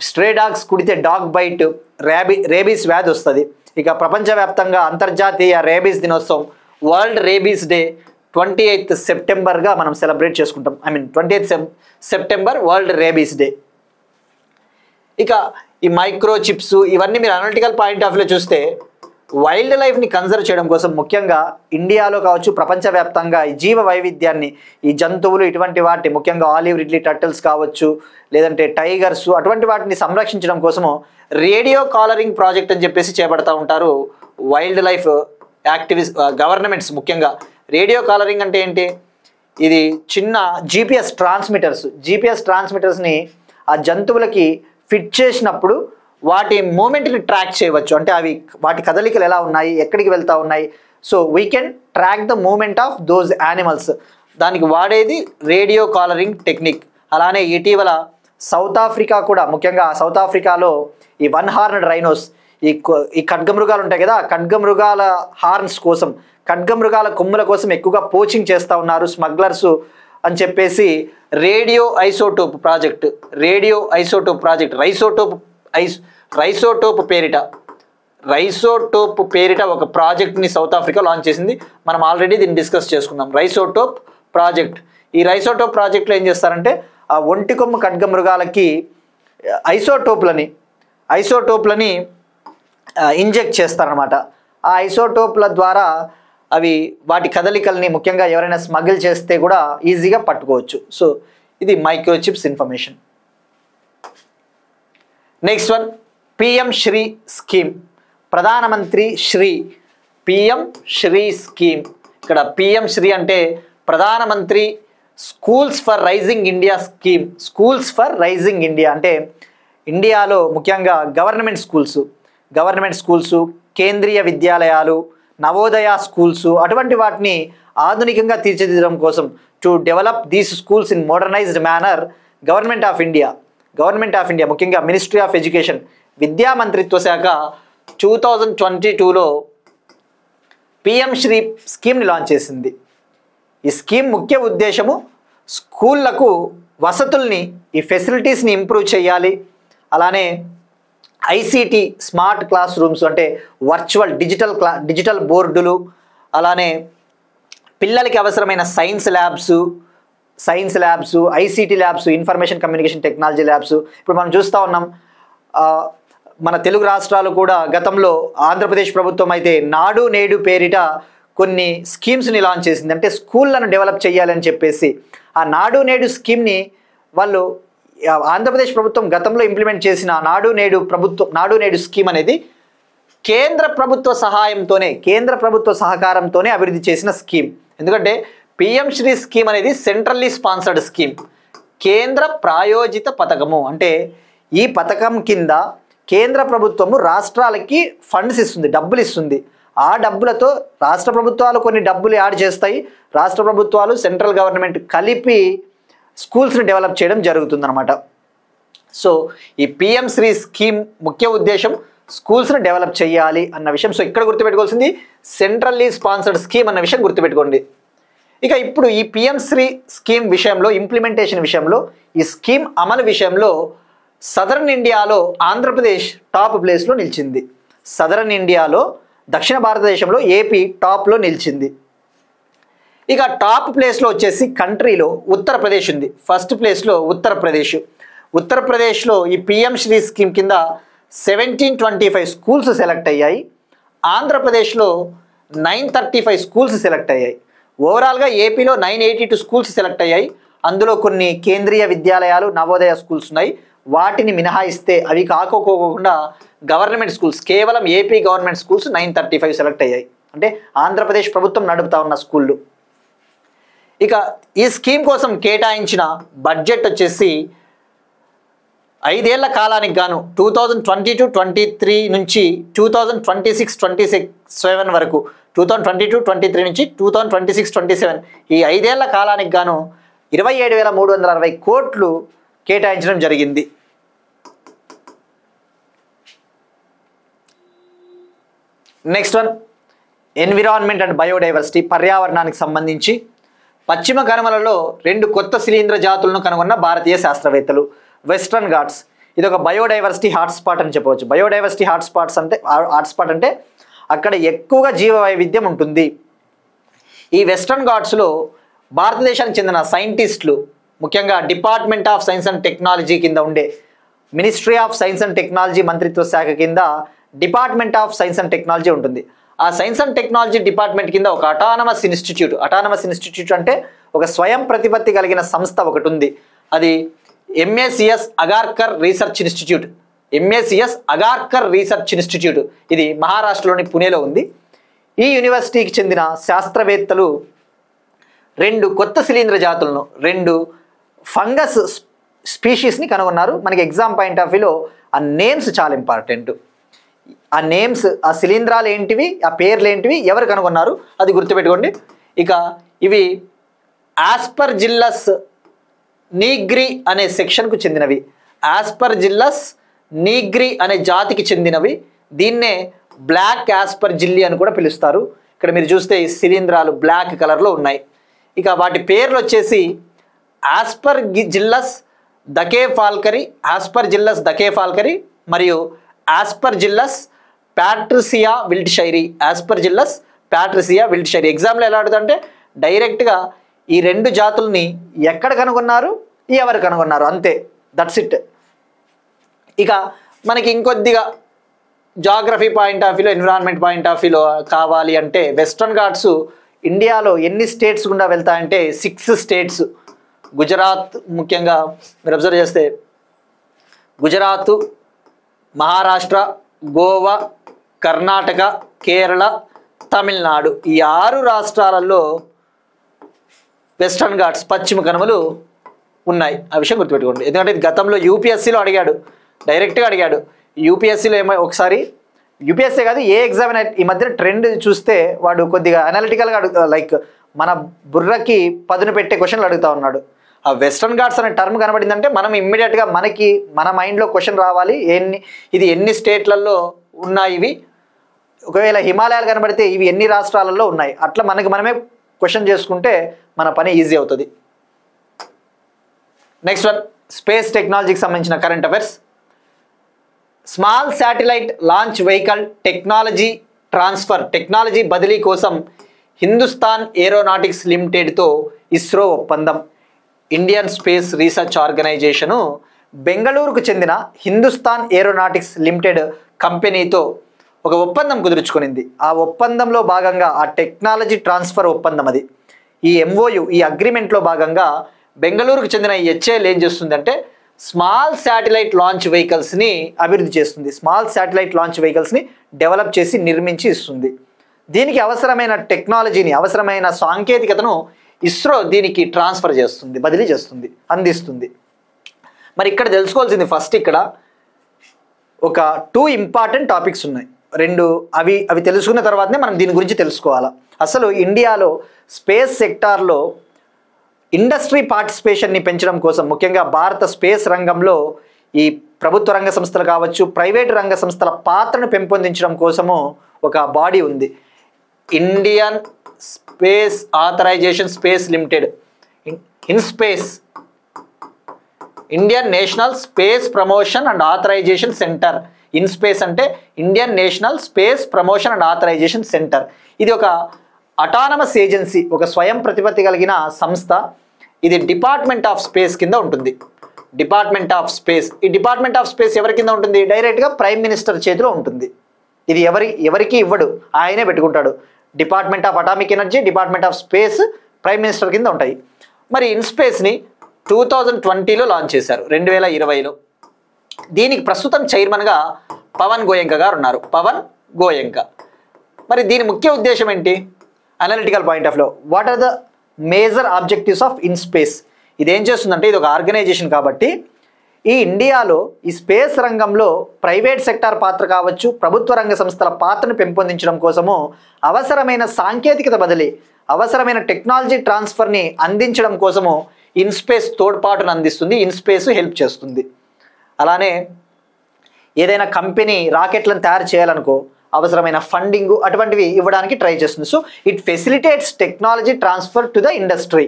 స్ట్రే డాగ్స్ కుడితే డాగ్ బైట్, రేబీస్ వ్యాధి వస్తుంది. ఇక ప్రపంచవ్యాప్తంగా అంతర్జాతీయ రేబీస్ దినోత్సవం, వరల్డ్ రేబీస్ డే 28th సెప్టెంబర్గా మనం సెలబ్రేట్ చేసుకుంటాం. 28th September world rabies day. ఇక ఈ మైక్రోచిప్స్ ఇవన్నీ మీరు అనలిటికల్ పాయింట్ ఆఫ్ వ్యూలో చూస్తే వైల్డ్ లైఫ్ని కన్జర్వ్ చేయడం కోసం ముఖ్యంగా ఇండియాలో కావచ్చు, ప్రపంచవ్యాప్తంగా ఈ జీవ వైవిధ్యాన్ని, ఈ జంతువులు ఇటువంటి వాటి ముఖ్యంగా ఆలివ్ రిడ్లీ టర్టిల్స్ కావచ్చు, లేదంటే టైగర్స్, అటువంటి వాటిని సంరక్షించడం కోసము రేడియో కాలరింగ్ ప్రాజెక్ట్ అని చెప్పేసి చేపడతా ఉంటారు వైల్డ్ లైఫ్ గవర్నమెంట్స్. ముఖ్యంగా రేడియో కాలరింగ్ అంటే ఏంటి? ఇది చిన్న జీపీఎస్ ట్రాన్స్మిటర్స్ని ఆ జంతువులకి ఫిట్ చేసినప్పుడు వాటి మూమెంట్ని ట్రాక్ చేయవచ్చు. అంటే అవి వాటి కదలికలు ఎలా ఉన్నాయి, ఎక్కడికి వెళ్తూ ఉన్నాయి. So we can track the movement of those animals. దానికి వాడేది రేడియో కాలరింగ్ టెక్నిక్. అలానే ఇటీవల సౌత్ ఆఫ్రికా కూడా, ముఖ్యంగా సౌత్ ఆఫ్రికాలో ఈ 1 హార్న్డ్ రైనోస్, ఈ ఖడ్గమృగాలు ఉంటాయి కదా, ఖడ్గమృగాల హార్న్స్ కోసం, ఖడ్గమృగాల కొమ్ముల కోసం ఎక్కువగా పోచింగ్ చేస్తూ ఉన్నారు స్మగ్లర్స్ అని చెప్పేసి రేడియో ఐసోటోప్ ప్రాజెక్ట్ రైసోటోప్ పేరిట ఒక ప్రాజెక్ట్ని సౌత్ ఆఫ్రికా లాంచ్ చేసింది. మనం ఆల్రెడీ దీన్ని డిస్కస్ చేసుకున్నాం. రైసోటోప్ ప్రాజెక్ట్. ఈ రైసోటోప్ ప్రాజెక్ట్లో ఏం చేస్తారంటే ఆ ఒంటి కొమ్ము ఖడ్గమృగాలకి ఐసోటోప్లని ఇంజెక్ట్ చేస్తారనమాట. ఆ ఐసోటోప్ల ద్వారా అవి వాటి కదలికల్ని, ముఖ్యంగా ఎవరైనా స్మగిల్ చేస్తే కూడా ఈజీగా పట్టుకోవచ్చు. సో ఇది microchips information. Next one, PM Shri scheme. ప్రధానమంత్రి శ్రీ, పిఎం శ్రీ స్కీమ్. ఇక్కడ పిఎం శ్రీ అంటే ప్రధానమంత్రి schools for rising India scheme. Schools for rising India అంటే ఇండియాలో ముఖ్యంగా గవర్నమెంట్ స్కూల్స్, కేంద్రీయ విద్యాలయాలు, నవోదయ స్కూల్స్, అటువంటి వాటిని ఆధునికంగా తీర్చిదిద్దడం కోసం to develop these schools in modernised manner government of India ముఖ్యంగా మినిస్ట్రీ ఆఫ్ ఎడ్యుకేషన్, విద్యా మంత్రిత్వ శాఖ 2022లో పిఎం శ్రీ స్కీమ్ని లాంచ్ చేసింది. ఈ స్కీమ్ ముఖ్య ఉద్దేశము స్కూళ్లకు వసతుల్ని, ఈ ఫెసిలిటీస్ని ఇంప్రూవ్ చేయాలి. అలానే ఐసీటీ స్మార్ట్ క్లాస్ రూమ్స్ అంటే వర్చువల్ డిజిటల్ బోర్డులు, అలానే పిల్లలకి అవసరమైన science labs, ICT labs, information communication technology labs. ఇప్పుడు మనం చూస్తూ ఉన్నాం, మన తెలుగు రాష్ట్రాలు కూడా గతంలో ఆంధ్రప్రదేశ్ ప్రభుత్వం అయితే నాడు నేడు పేరిట కొన్ని స్కీమ్స్ని లాంచ్ చేసింది. అంటే స్కూళ్ళను డెవలప్ చేయాలని చెప్పేసి ఆ నాడు నేడు స్కీమ్ని వాళ్ళు, ఆంధ్రప్రదేశ్ ప్రభుత్వం గతంలో ఇంప్లిమెంట్ చేసిన నాడు నేడు స్కీమ్ అనేది కేంద్ర ప్రభుత్వ సహకారంతోనే అభివృద్ధి చేసిన స్కీమ్. ఎందుకంటే పిఎం శ్రీ స్కీమ్ అనేది సెంట్రల్లీ స్పాన్సర్డ్ స్కీమ్, కేంద్ర ప్రాయోజిత పథకము. అంటే ఈ పథకం కింద కేంద్ర ప్రభుత్వము రాష్ట్రాలకి ఫండ్స్ ఇస్తుంది, డబ్బులు ఇస్తుంది. ఆ డబ్బులతో రాష్ట్ర ప్రభుత్వాలు కొన్ని డబ్బులు యాడ్ చేస్తాయి. రాష్ట్ర ప్రభుత్వాలు, సెంట్రల్ గవర్నమెంట్ కలిపి స్కూల్స్ని డెవలప్ చేయడం జరుగుతుందన్నమాట. సో ఈ పిఎం శ్రీ స్కీమ్ ముఖ్య ఉద్దేశం స్కూల్స్ని డెవలప్ చేయాలి అన్న విషయం. సో ఇక్కడ గుర్తుపెట్టుకోవాల్సింది సెంట్రల్లీ స్పాన్సర్డ్ స్కీమ్ అన్న విషయం గుర్తుపెట్టుకోండి. ఇక ఇప్పుడు ఈ పిఎం శ్రీ స్కీమ్ విషయంలో, ఇంప్లిమెంటేషన్ విషయంలో, ఈ స్కీమ్ అమలు విషయంలో సదరన్ ఇండియాలో ఆంధ్రప్రదేశ్ టాప్ ప్లేస్లో నిలిచింది. సదరన్ ఇండియాలో దక్షిణ భారతదేశంలో ఏపీ టాప్లో నిలిచింది. ఇక టాప్ ప్లేస్లో వచ్చేసి కంట్రీలో ఉత్తరప్రదేశ్ ఉంది. ఫస్ట్ ప్లేస్లో ఉత్తరప్రదేశ్లో ఈ పిఎం శ్రీ స్కీమ్ కింద 1725 స్కూల్స్ సెలెక్ట్ అయ్యాయి. ఆంధ్రప్రదేశ్లో 935 స్కూల్స్ సెలెక్ట్ అయ్యాయి. ఓవరాల్గా ఏపీలో 982 స్కూల్స్ సెలెక్ట్ అయ్యాయి. అందులో కొన్ని కేంద్రీయ విద్యాలయాలు, నవోదయ స్కూల్స్ ఉన్నాయి. వాటిని మినహాయిస్తే, అవి కాకోకుండా గవర్నమెంట్ స్కూల్స్, కేవలం ఏపీ గవర్నమెంట్ స్కూల్స్ 935 సెలెక్ట్ అయ్యాయి. అంటే ఆంధ్రప్రదేశ్ ప్రభుత్వం నడుపుతా ఉన్న స్కూళ్ళు. ఇక ఈ స్కీమ్ కోసం కేటాయించిన బడ్జెట్ వచ్చేసి 5 ఏళ్ల కాలానికి గాను 2022-23 నుంచి 2026-27 వరకు, 2022-23 నుంచి 2026-27 ఈ 5 ఏళ్ల కాలానికి గాను 27,360 కోట్లు కేటాయించడం జరిగింది. Next one, environment and biodiversity, పర్యావరణానికి సంబంధించి పశ్చిమ కనుమలలో 2 కొత్త శిలీంద్ర జాతులను కనుగొన్న భారతీయ శాస్త్రవేత్తలు. వెస్ట్రన్ ఘాట్స్, ఇది ఒక బయోడైవర్సిటీ హాట్స్పాట్ అని చెప్పవచ్చు. బయోడైవర్సిటీ హాట్స్పాట్ అంటే అక్కడ ఎక్కువగా జీవ వైవిధ్యం ఉంటుంది. ఈ వెస్ట్రన్ ఘాట్స్లో భారతదేశానికి చెందిన సైంటిస్టులు, ముఖ్యంగా department of science and technology కింద ఉండే ministry of science and technology మంత్రిత్వ శాఖ కింద department of science and technology ఉంటుంది. ఆ సైన్స్ అండ్ టెక్నాలజీ డిపార్ట్మెంట్ కింద ఒక అటానమస్ ఇన్స్టిట్యూట్ అంటే ఒక స్వయం ప్రతిపత్తి కలిగిన సంస్థ ఒకటి ఉంది. అది MACS అగార్కర్ రీసెర్చ్ ఇన్స్టిట్యూట్. ఇది మహారాష్ట్రలోని పుణేలో ఉంది. ఈ యూనివర్సిటీకి చెందిన శాస్త్రవేత్తలు 2 కొత్త శిలీంద్ర జాతులను, 2 ఫంగస్ స్పీషీస్ని కనుగొన్నారు. మనకి ఎగ్జామ్ పాయింట్ ఆఫ్ వ్యూలో ఆ నేమ్స్ చాలా ఇంపార్టెంట్. ఆ నేమ్స్, ఆ శిలీంధ్రాలు ఏంటివి, ఆ పేర్లు ఏంటివి, ఎవరు కనుగొన్నారు అది గుర్తుపెట్టుకోండి. ఇక ఇవి ఆస్పర్జిల్లస్ నీగ్రి అనే సెక్షన్కు చెందినవి. ఆస్పర్జిల్లస్ నీగ్రి అనే జాతికి చెందినవి. దీన్నే బ్లాక్ ఆస్పర్జిల్లి అని కూడా పిలుస్తారు. ఇక్కడ మీరు చూస్తే ఈ శిలీంధ్రాలు బ్లాక్ కలర్లో ఉన్నాయి. ఇక వాటి పేర్లు వచ్చేసి ఆస్పర్జిల్లస్ దకేఫాల్కరీ, ఆస్పర్జిల్లస్ దకేఫాల్కరీ మరియు ఆస్పర్జిల్లస్ ప్యాట్రిసియా విల్ట్షైరీ, ఆస్పర్జిల్లస్ ప్యాట్రిసియా విల్ట్షైరీ. ఎగ్జామ్లో ఎలా అడుగుతుందంటే డైరెక్ట్గా ఈ రెండు జాతుల్ని ఎక్కడ కనుగొన్నారు, ఎవరు కనుగొన్నారు, అంతే, దట్స్ ఇట్. ఇక మనకి ఇంకొద్దిగా జాగ్రఫీ పాయింట్ ఆఫ్ వ్యూలో, ఎన్విరాన్మెంట్ పాయింట్ ఆఫ్ వ్యూలో కావాలి అంటే వెస్ట్రన్ ఘాట్స్ ఇండియాలో ఎన్ని స్టేట్స్ గుండా వెళ్తాయంటే 6 స్టేట్స్. గుజరాత్ ముఖ్యంగా మీరు అబ్జర్వ్ చేస్తే గుజరాత్, మహారాష్ట్ర, గోవా, కర్ణాటక, కేరళ, తమిళనాడు ఈ 6 రాష్ట్రాలలో వెస్ట్రన్ ఘాట్స్ పశ్చిమ కనుమలు ఉన్నాయి. ఆ విషయం గుర్తుపెట్టుకోండి. ఎందుకంటే ఇది గతంలో యూపీఎస్సీలో అడిగాడు, డైరెక్ట్గా అడిగాడు. యూపీఎస్సీలో ఏమో ఒకసారి, యూపీఎస్సీ కాదు ఏ ఎగ్జామ్ అయినా ఈ మధ్యన ట్రెండ్ చూస్తే వాడు కొద్దిగా అనలిటికల్గా లైక్ మన బుర్రకి పదును పెట్టే క్వశ్చన్లు అడుగుతూ ఉన్నాడు. ఆ వెస్ట్రన్ ఘాట్స్ అనే టర్మ్ కనబడిందంటే మనం ఇమ్మీడియట్గా మన మైండ్లో క్వశ్చన్ రావాలి, ఇది ఎన్ని స్టేట్లలో ఉన్నాయి ఇవి, ఒకవేళ హిమాలయాలు కనబడితే ఇవి ఎన్ని రాష్ట్రాలలో ఉన్నాయి, అట్లా మనమే క్వశ్చన్ చేసుకుంటే మన పని ఈజీ అవుతుంది. నెక్స్ట్ వన్, స్పేస్ టెక్నాలజీకి సంబంధించిన current affairs. Small satellite launch vehicle technology బదిలీ కోసం హిందుస్థాన్ ఏరోనాటిక్స్ లిమిటెడ్తో ఇస్రో ఒప్పందం. ఇండియన్ స్పేస్ రీసెర్చ్ ఆర్గనైజేషను బెంగళూరుకు చెందిన హిందుస్థాన్ ఏరోనాటిక్స్ లిమిటెడ్ కంపెనీతో ఒక ఒప్పందం కుదుర్చుకునింది. ఆ ఒప్పందంలో భాగంగా ఆ టెక్నాలజీ ట్రాన్స్ఫర్ ఒప్పందం అది. ఈ ఎంఓయు, ఈ అగ్రిమెంట్లో భాగంగా బెంగళూరుకు చెందిన ఈ హెచ్ఏఎల్ ఏం చేస్తుందంటే స్మాల్ శాటిలైట్ లాంచ్ వెహికల్స్ని అభివృద్ధి చేస్తుంది. స్మాల్ శాటిలైట్ లాంచ్ వెహికల్స్ని డెవలప్ చేసి నిర్మించి ఇస్తుంది. దీనికి అవసరమైన టెక్నాలజీని, అవసరమైన సాంకేతికతను ఇస్రో దీనికి ట్రాన్స్ఫర్ చేస్తుంది, బదిలీ చేస్తుంది, అందిస్తుంది. మరి ఇక్కడ తెలుసుకోవాల్సింది ఫస్ట్, ఇక్కడ ఒక 2 ఇంపార్టెంట్ టాపిక్స్ ఉన్నాయి. అవి తెలుసుకున్న తర్వాతనే మనం దీని గురించి తెలుసుకోవాలా. అసలు ఇండియాలో స్పేస్ సెక్టార్లో ఇండస్ట్రీ పార్టిసిపేషన్ని పెంచడం కోసం, ముఖ్యంగా భారత స్పేస్ రంగంలో ఈ ప్రభుత్వ రంగ సంస్థలు కావచ్చు, ప్రైవేటు రంగ సంస్థల పాత్రను పెంపొందించడం కోసము ఒక బాడీ ఉంది, Indian space authorization space limited, InSpace, Indian national space promotion and authorization centre. InSpace అంటే Indian national space promotion and authorization centre. ఇది ఒక అటానమస్ ఏజెన్సీ, ఒక స్వయం ప్రతిపత్తి కలిగిన సంస్థ. ఇది డిపార్ట్మెంట్ ఆఫ్ స్పేస్ కింద ఉంటుంది. డిపార్ట్మెంట్ ఆఫ్ స్పేస్, ఈ డిపార్ట్మెంట్ ఆఫ్ స్పేస్ ఎవరి కింద ఉంటుంది? డైరెక్ట్గా ప్రైమ్ మినిస్టర్ చేతిలో ఉంటుంది. ఇది ఎవరికి ఇవ్వడు, ఆయనే పెట్టుకుంటాడు. Department of atomic energy, department of space prime minister కింద ఉంటాయి. మరి ఇన్స్పేస్ని 2020లో లాంచ్ చేశారు, 2020లో. దీనికి ప్రస్తుతం చైర్మన్గా పవన్ గోయంకా గారు ఉన్నారు, పవన్ గోయంకా. మరి దీని ముఖ్య ఉద్దేశం ఏంటి? Analytical point of view, what are the major objectives of INSPACe? ఇదేం చేస్తుందంటే ఇది ఒక ఆర్గనైజేషన్ కాబట్టి ఈ ఇండియాలో ఈ స్పేస్ రంగంలో ప్రైవేట్ సెక్టార్ పాత్ర కావచ్చు, ప్రభుత్వ రంగ సంస్థల పాత్రను పెంపొందించడం కోసము అవసరమైన సాంకేతికత బదిలీ, అవసరమైన టెక్నాలజీ ట్రాన్స్ఫర్ని అందించడం కోసము ఇన్స్పేస్ తోడ్పాటును అందిస్తుంది, ఇన్స్పేస్ హెల్ప్ చేస్తుంది. అలానే ఏదైనా కంపెనీ రాకెట్లను తయారు చేయాలనుకో అవసరమైన ఫండింగ్ అటువంటివి ఇవ్వడానికి ట్రై చేస్తుంది. So it facilitates technology transfer to the industry.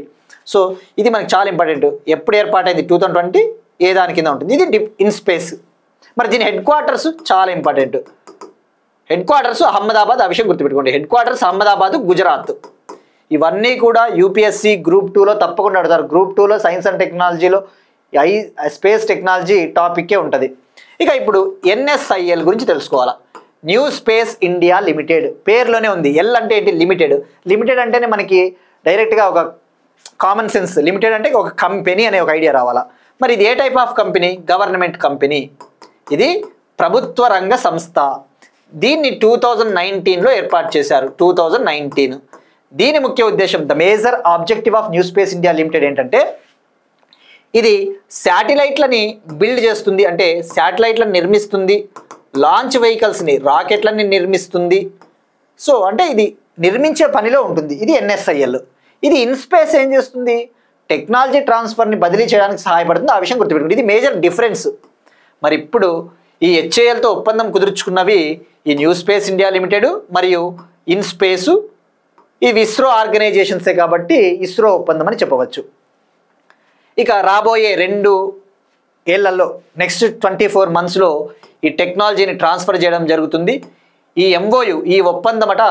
So ఇది మనకు చాలా ఇంపార్టెంట్. ఎప్పుడు ఏర్పాటైంది? 2020. ఏ దాని కింద ఉంటుంది? ఇది ఇన్స్పేస్. మరి దీని హెడ్ క్వార్టర్స్ చాలా ఇంపార్టెంట్. హెడ్ క్వార్టర్స్ అహ్మదాబాద్, ఆ విషయం గుర్తుపెట్టుకోండి. Head quarters Ahmedabad, Gujarat. ఇవన్నీ కూడా యూపీఎస్సీ గ్రూప్ 2లో తప్పకుండా అడుగుతారు. గ్రూప్ 2లో సైన్స్ అండ్ టెక్నాలజీలో స్పేస్ టెక్నాలజీ టాపిక్కే ఉంటుంది. ఇక ఇప్పుడు ఎన్ఎస్ఐఎల్ గురించి తెలుసుకోవాలా. న్యూ స్పేస్ ఇండియా లిమిటెడ్, పేరులోనే ఉంది. ఎల్ అంటే ఏంటి? లిమిటెడ్. లిమిటెడ్ అంటేనే మనకి డైరెక్ట్గా ఒక కామన్ సెన్స్, లిమిటెడ్ అంటే ఒక కంపెనీ అనే ఒక ఐడియా రావాలా. మరి ఇది ఏ type of company? Government company. ఇది ప్రభుత్వ రంగ సంస్థ. దీన్ని 2019లో ఏర్పాటు చేశారు, 2019. దీని ముఖ్య ఉద్దేశం, the major objective of new space India limited ఏంటంటే ఇది శాటిలైట్లని బిల్డ్ చేస్తుంది, అంటే శాటిలైట్లను నిర్మిస్తుంది, లాంచ్ వెహికల్స్ని రాకెట్లని నిర్మిస్తుంది. సో అంటే ఇది నిర్మించే పనిలో ఉంటుంది. ఇది NSIL. ఇది ఇన్స్పేస్ ఏం చేస్తుంది, టెక్నాలజీ ట్రాన్స్ఫర్ని బదిలీ చేయడానికి సహాయపడుతుంది. ఆ విషయం గుర్తుపెట్టుకోండి, ఇది మేజర్ డిఫరెన్స్. మరి ఇప్పుడు ఈ HALతో ఒప్పందం కుదుర్చుకున్నవి ఈ న్యూ స్పేస్ ఇండియా లిమిటెడ్ మరియు ఇన్స్పేసు, ఇవి ఇస్రో ఆర్గనైజేషన్సే కాబట్టి ఇస్రో ఒప్పందం అని చెప్పవచ్చు. ఇక రాబోయే 2 ఏళ్లలో నెక్స్ట్ 24 monthsలో ఈ టెక్నాలజీని ట్రాన్స్ఫర్ చేయడం జరుగుతుంది. ఈ MOU, ఈ ఒప్పందం అట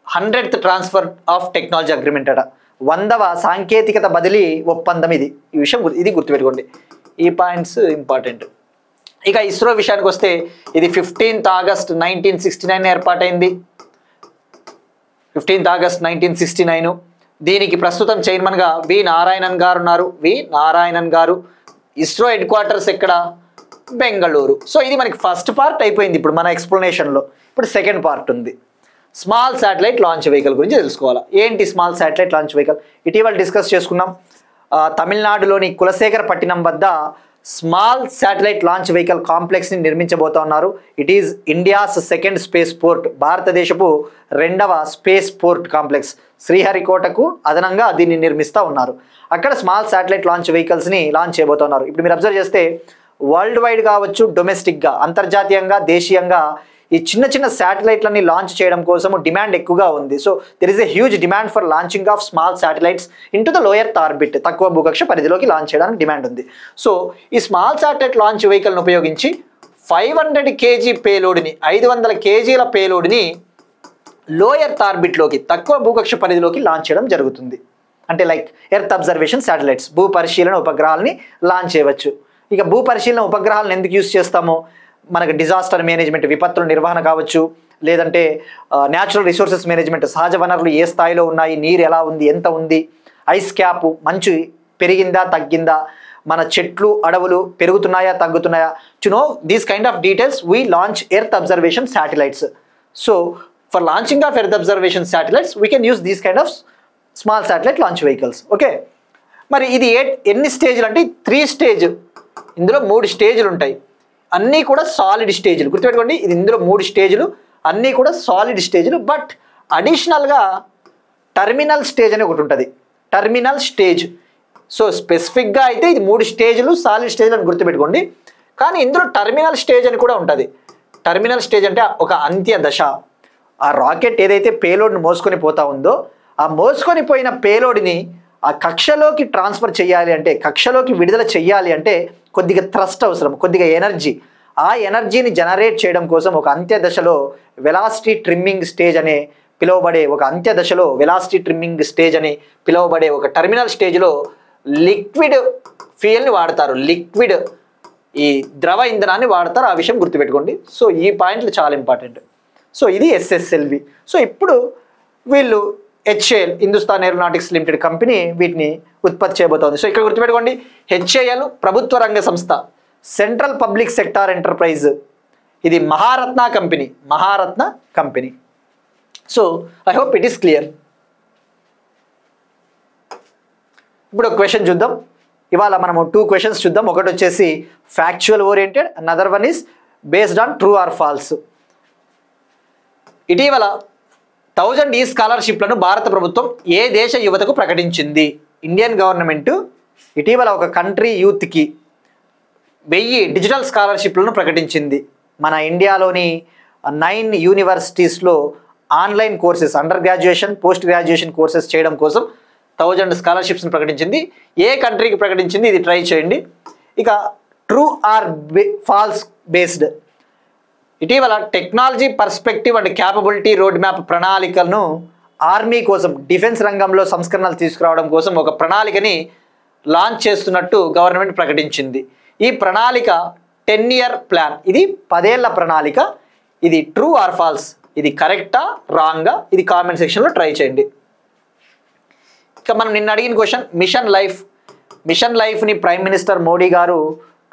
100th transfer of technology agreement అట, 100వ సాంకేతికత బదిలీ ఒప్పందం ఇది. ఈ విషయం ఇది గుర్తుపెట్టుకోండి, ఈ పాయింట్స్ ఇంపార్టెంట్. ఇక ఇస్రో విషయానికి వస్తే ఇది 15th August 1969 ఏర్పాటైంది. 15th August 1969. దీనికి ప్రస్తుతం చైర్మన్గా వి నారాయణన్ గారు ఉన్నారు. వి నారాయణన్ గారు. ఇస్రో హెడ్ క్వార్టర్స్ ఎక్కడ, బెంగళూరు. సో ఇది మనకి ఫస్ట్ పార్ట్ అయిపోయింది ఇప్పుడు మన ఎక్స్ప్లెనేషన్లో. ఇప్పుడు సెకండ్ పార్ట్ ఉంది, స్మాల్ శాటిలైట్ లాంచ్ వెహికల్ గురించి తెలుసుకోవాలా. ఏంటి స్మాల్ శాటిలైట్ లాంచ్ వెహికల్, ఇటీవల డిస్కస్ చేసుకున్నాం. తమిళనాడులోని కులశేఖరపట్నం వద్ద స్మాల్ శాటిలైట్ లాంచ్ వెహికల్ కాంప్లెక్స్ని నిర్మించబోతా ఉన్నారు. It is India's second space port, భారతదేశపు 2వ స్పేస్ పోర్ట్ కాంప్లెక్స్. శ్రీహరికోటకు అదనంగా దీన్ని నిర్మిస్తూ ఉన్నారు. అక్కడ స్మాల్ శాటిలైట్ లాంచ్ వెహికల్స్ని లాంచ్ చేయబోతున్నారు. ఇప్పుడు మీరు అబ్జర్వ్ చేస్తే వరల్డ్ వైడ్ కావచ్చు, డొమెస్టిక్గా, అంతర్జాతీయంగా, దేశీయంగా ఈ చిన్న చిన్న శాటిలైట్లని లాంచ్ చేయడం కోసము డిమాండ్ ఎక్కువగా ఉంది. So there is a huge demand for launching of small satellites in to the lower orbit, తక్కువ భూకక్ష పరిధిలోకి లాంచ్ చేయడానికి డిమాండ్ ఉంది. సో ఈ స్మాల్ శాటిలైట్ లాంచ్ వెహికల్ను ఉపయోగించి 500 kg పేలోడ్ని, 500 kgల పేలోడ్ని లోయర్ ఆర్బిట్లోకి, తక్కువ భూకక్ష పరిధిలోకి లాంచ్ చేయడం జరుగుతుంది. అంటే లైక్ ఎర్త్ అబ్జర్వేషన్ శాటిలైట్స్, భూ పరిశీలన ఉపగ్రహాలని లాంచ్ చేయవచ్చు. ఇక భూ పరిశీలన ఉపగ్రహాలను ఎందుకు యూస్ చేస్తామో, మనకు డిజాస్టర్ మేనేజ్మెంట్, విపత్తుల నిర్వహణ కావచ్చు, లేదంటే న్యాచురల్ రిసోర్సెస్ మేనేజ్మెంట్, సహజ వనరులు ఏ స్థాయిలో ఉన్నాయి, నీరు ఎలా ఉంది, ఎంత ఉంది, ఐస్ క్యాప్, మంచు పెరిగిందా తగ్గిందా, మన చెట్లు అడవులు పెరుగుతున్నాయా తగ్గుతున్నాయా, to know these kind of details we launch earth observation satellites. So for launching of earth observation satellites we can use these kind of small satellite launch vehicles. Okay, మరి ఇది ఎన్ని స్టేజ్లు అంటే 3 స్టేజ్, ఇందులో 3 స్టేజ్లు ఉంటాయి, అన్నీ కూడా సాలిడ్ స్టేజ్లు. గుర్తుపెట్టుకోండి, ఇది ఇందులో 3 స్టేజ్లు, అన్నీ కూడా సాలిడ్ స్టేజ్లు. బట్ అడిషనల్గా టర్మినల్ స్టేజ్ అని ఒకటి ఉంటుంది, టర్మినల్ స్టేజ్. సో స్పెసిఫిక్గా అయితే ఇది 3 స్టేజ్లు, సాలిడ్ స్టేజ్లు అని గుర్తుపెట్టుకోండి. కానీ ఇందులో టర్మినల్ స్టేజ్ అని కూడా ఉంటుంది. టర్మినల్ స్టేజ్ అంటే ఒక అంత్య దశ. ఆ రాకెట్ ఏదైతే పేలోడ్ని మోసుకొని పోతా ఉందో, ఆ మోసుకొని పోయిన పేలోడ్ని ఆ కక్షలోకి ట్రాన్స్ఫర్ చేయాలి అంటే, కక్షలోకి విడుదల చేయాలి అంటే కొద్దిగా థ్రస్ట్ అవసరం, కొద్దిగా ఎనర్జీ. ఆ ఎనర్జీని జనరేట్ చేయడం కోసం ఒక అంత్య దశలో వెలాసిటీ ట్రిమ్మింగ్ స్టేజ్ అనే పిలువబడే ఒక అంత్య దశలో వెలాసిటీ ట్రిమ్మింగ్ స్టేజ్ అని పిలువబడే ఒక టర్మినల్ స్టేజ్లో లిక్విడ్ ఫ్యూయల్ని వాడతారు, లిక్విడ్ ఈ ద్రవ ఇంధనాన్ని వాడతారు. ఆ విషయం గుర్తుపెట్టుకోండి. సో ఈ పాయింట్లు చాలా ఇంపార్టెంట్. సో ఇది SSLV. సో ఇప్పుడు వీళ్ళు HAL, Hindustan aeronautics limited company వీటిని ఉత్పత్తి చేయబోతోంది. సో ఇక్కడ గుర్తుపెట్టుకోండి, HAL ప్రభుత్వ రంగ సంస్థ, సెంట్రల్ పబ్లిక్ సెక్టార్ ఎంటర్ప్రైజ్. ఇది Maharatna company, Maharatna company. So I hope it is clear. ఇప్పుడు ఒక క్వశ్చన్ చూద్దాం. ఇవాళ మనము 2 questions చూద్దాం. ఒకటి వచ్చేసి factual oriented, another one is based on true or false. ఇటీవల 1000 స్కాలర్షిప్లను భారత ప్రభుత్వం ఏ దేశ యువతకు ప్రకటించింది? ఇండియన్ గవర్నమెంట్ ఇటీవల ఒక కంట్రీ యూత్కి 1000 డిజిటల్ స్కాలర్షిప్లను ప్రకటించింది. మన ఇండియాలోని 9 యూనివర్సిటీస్లో online courses, under graduation, post graduation courses చేయడం కోసం 1000 స్కాలర్షిప్స్ని ప్రకటించింది. ఏ కంట్రీకి ప్రకటించింది? ఇది ట్రై చేయండి. ఇక ట్రూ ఆర్ ఫాల్స్ బేస్డ్, ఇటీవల technology perspective and capability road map ప్రణాళికలను ఆర్మీ కోసం, డిఫెన్స్ రంగంలో సంస్కరణలు తీసుకురావడం కోసం ఒక ప్రణాళికని లాంచ్ చేస్తున్నట్టు గవర్నమెంట్ ప్రకటించింది. ఈ ప్రణాళిక 10-year ప్లాన్, ఇది 10 ఏళ్ల ప్రణాళిక. ఇది ట్రూ ఆర్ ఫాల్స్, ఇది కరెక్టా రాంగా, ఇది కామెంట్ సెక్షన్లో ట్రై చేయండి. ఇక మనం నిన్న అడిగిన క్వశ్చన్, మిషన్ లైఫ్ని ప్రైమ్ మినిస్టర్ మోడీ గారు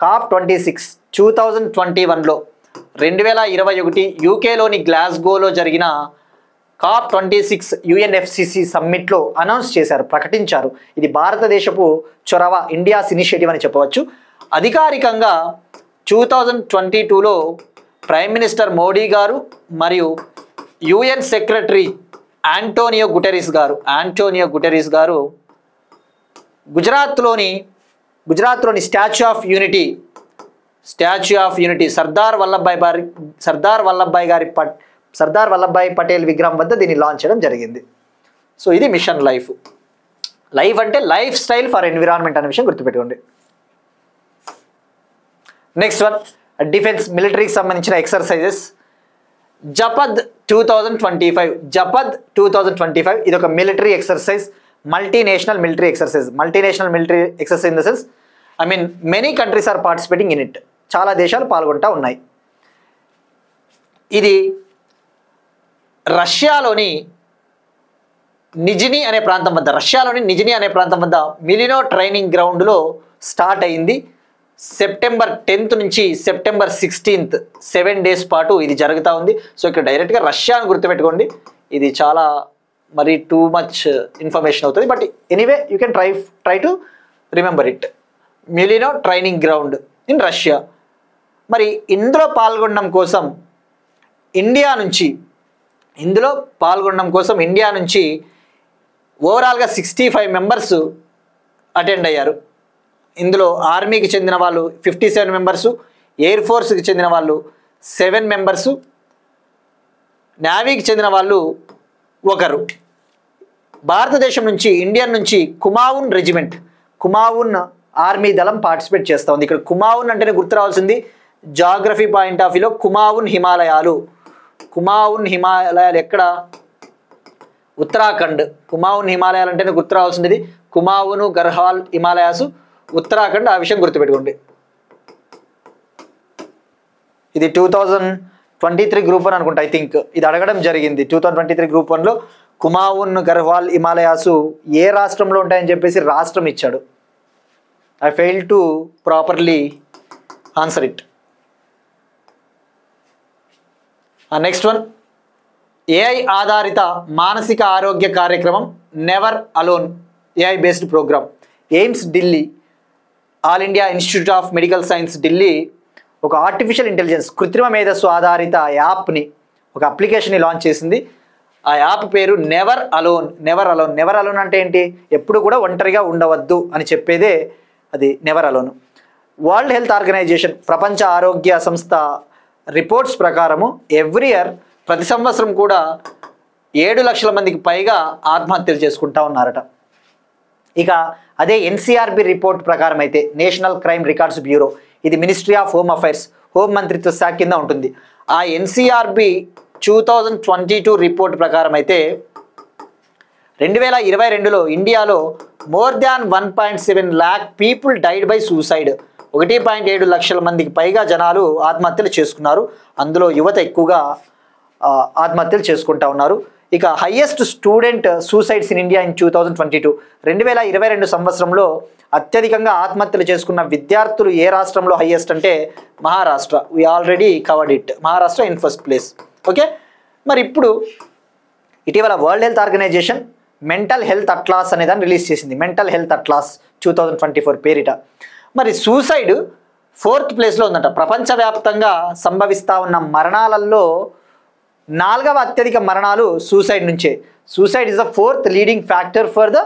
COP26 2021లో 2021 యూకేలోని గ్లాస్గోలో జరిగిన COP26 UNFCCC సమ్మిట్లో అనౌన్స్ చేశారు, ప్రకటించారు. ఇది భారతదేశపు చొరవ, ఇండియాస్ ఇనిషియేటివ్ అని చెప్పవచ్చు. అధికారికంగా 2022లో ప్రైమ్ మినిస్టర్ మోడీ గారు మరియు UN సెక్రటరీ ఆంటోనియో గుటెరిస్ గారు గుజరాత్లోని statue of unity Sardar Vallabhbhai Patel విగ్రహం వద్ద దీన్ని లాంచ్ చేయడం జరిగింది. సో ఇది మిషన్ లైఫ్ అంటే లైఫ్ స్టైల్ ఫర్ ఎన్విరాన్మెంట్ అనే విషయం గుర్తుపెట్టుకోండి. నెక్స్ట్ వన్, డిఫెన్స్ మిలిటరీకి సంబంధించిన ఎక్సర్సైజెస్. జపద్ 2025 ఇది ఒక military exercise, multinational military exercise in the sense many countries are participating in it. చాలా దేశాలు పాల్గొంటూ ఉన్నాయి. ఇది రష్యాలోని నిజినీ అనే ప్రాంతం వద్ద మిలినో ట్రైనింగ్ గ్రౌండ్లో స్టార్ట్ అయింది. సెప్టెంబర్ 10th నుంచి సెప్టెంబర్ 16th 7 days పాటు ఇది జరుగుతూ ఉంది. సో ఇక్కడ డైరెక్ట్గా రష్యా అని గుర్తుపెట్టుకోండి, ఇది చాలా మరి టూ మచ్ ఇన్ఫర్మేషన్ అవుతుంది. But anyway you can try to remember it. Mulino training ground in Russia. మరి ఇందులో పాల్గొనడం కోసం ఇండియా నుంచి ఓవరాల్గా 65 మెంబర్స్ అటెండ్ అయ్యారు. ఇందులో ఆర్మీకి చెందిన వాళ్ళు 57 మెంబర్స్, ఎయిర్ ఫోర్స్కి చెందిన వాళ్ళు 7 మెంబర్స్, నేవీకి చెందిన వాళ్ళు 1. భారతదేశం నుంచి ఇండియన్ నుంచి కుమావున్ ఆర్మీ దళం పార్టిసిపేట్ చేస్తూ ఉంది. ఇక్కడ కుమావున్ అంటేనే గుర్తు రావాల్సింది జాగ్రఫీ పాయింట్ ఆఫ్ వ్యూలో కుమావున్ హిమాలయాలు ఎక్కడ? ఉత్తరాఖండ్. కుమావున్ హిమాలయాలు అంటేనే గుర్తు రావాల్సింది కుమావును గర్హాల్ హిమాలయాస్ ఉత్తరాఖండ్. ఆ విషయం గుర్తుపెట్టుకోండి. ఇది 2023 గ్రూప్ 1 అనుకుంటా. ఐ థింక్ ఇది అడగడం జరిగింది. 2023 గ్రూప్ 1లో కుమావున్ గర్హ్వాల్ హిమాలయాస్ ఏ రాష్ట్రంలో ఉంటాయని చెప్పేసి రాష్ట్రం ఇచ్చాడు. I fail to properly answer it. Next one, AI ఆధారిత మానసిక ఆరోగ్య కార్యక్రమం never alone AI based programme. AIIMS Delhi, all India institute of medical science Delhi ఒక ఆర్టిఫిషియల్ ఇంటెలిజెన్స్ కృత్రిమ మేధస్సు ఆధారిత యాప్ని, ఒక అప్లికేషన్ని లాంచ్ చేసింది. ఆ యాప్ పేరు నెవర్ అలోన్ అంటే ఏంటి? ఎప్పుడు కూడా ఒంటరిగా ఉండవద్దు అని చెప్పేదే అది never alone. World Health Organization, ప్రపంచ ఆరోగ్య సంస్థ రిపోర్ట్స్ ప్రకారము ఎవ్రీ ఇయర్ ప్రతి సంవత్సరం కూడా 7 లక్షల మందికి పైగా ఆత్మహత్యలు చేసుకుంటా ఉన్నారట. ఇక అదే NCRB రిపోర్ట్ ప్రకారం అయితే, నేషనల్ క్రైమ్ రికార్డ్స్ బ్యూరో, ఇది ministry of home affairs, home మంత్రిత్వ శాఖ కింద ఉంటుంది. ఆ NCRB 2022 రిపోర్ట్ ప్రకారం అయితే 2022లో ఇండియాలో more than 1.7 lakh people died by suicide. 1.7 లక్షల మందికి పైగా జనాలు ఆత్మహత్యలు చేసుకున్నారు. అందులో యువత ఎక్కువగా ఆత్మహత్యలు చేసుకుంటా ఉన్నారు. ఇక highest student suicides in India in 2022, 2022 సంవత్సరంలో అత్యధికంగా ఆత్మహత్యలు చేసుకున్న విద్యార్థులు ఏ రాష్ట్రంలో హైయెస్ట్ అంటే Maharashtra. We already covered it. Maharashtra in first place. Okay, మరి ఇప్పుడు ఇటీవల World Health Organization mental health atlas అనే దాన్ని రిలీజ్ చేసింది. మెంటల్ హెల్త్ అట్లాస్ 2024 పేరిట. మరి సూసైడ్ 4th ప్లేస్లో ఉందంట. ప్రపంచవ్యాప్తంగా సంభవిస్తూ ఉన్న మరణాలలో 4వ అత్యధిక మరణాలు సూసైడ్ నుంచే. Suicide is the 4th leading factor for the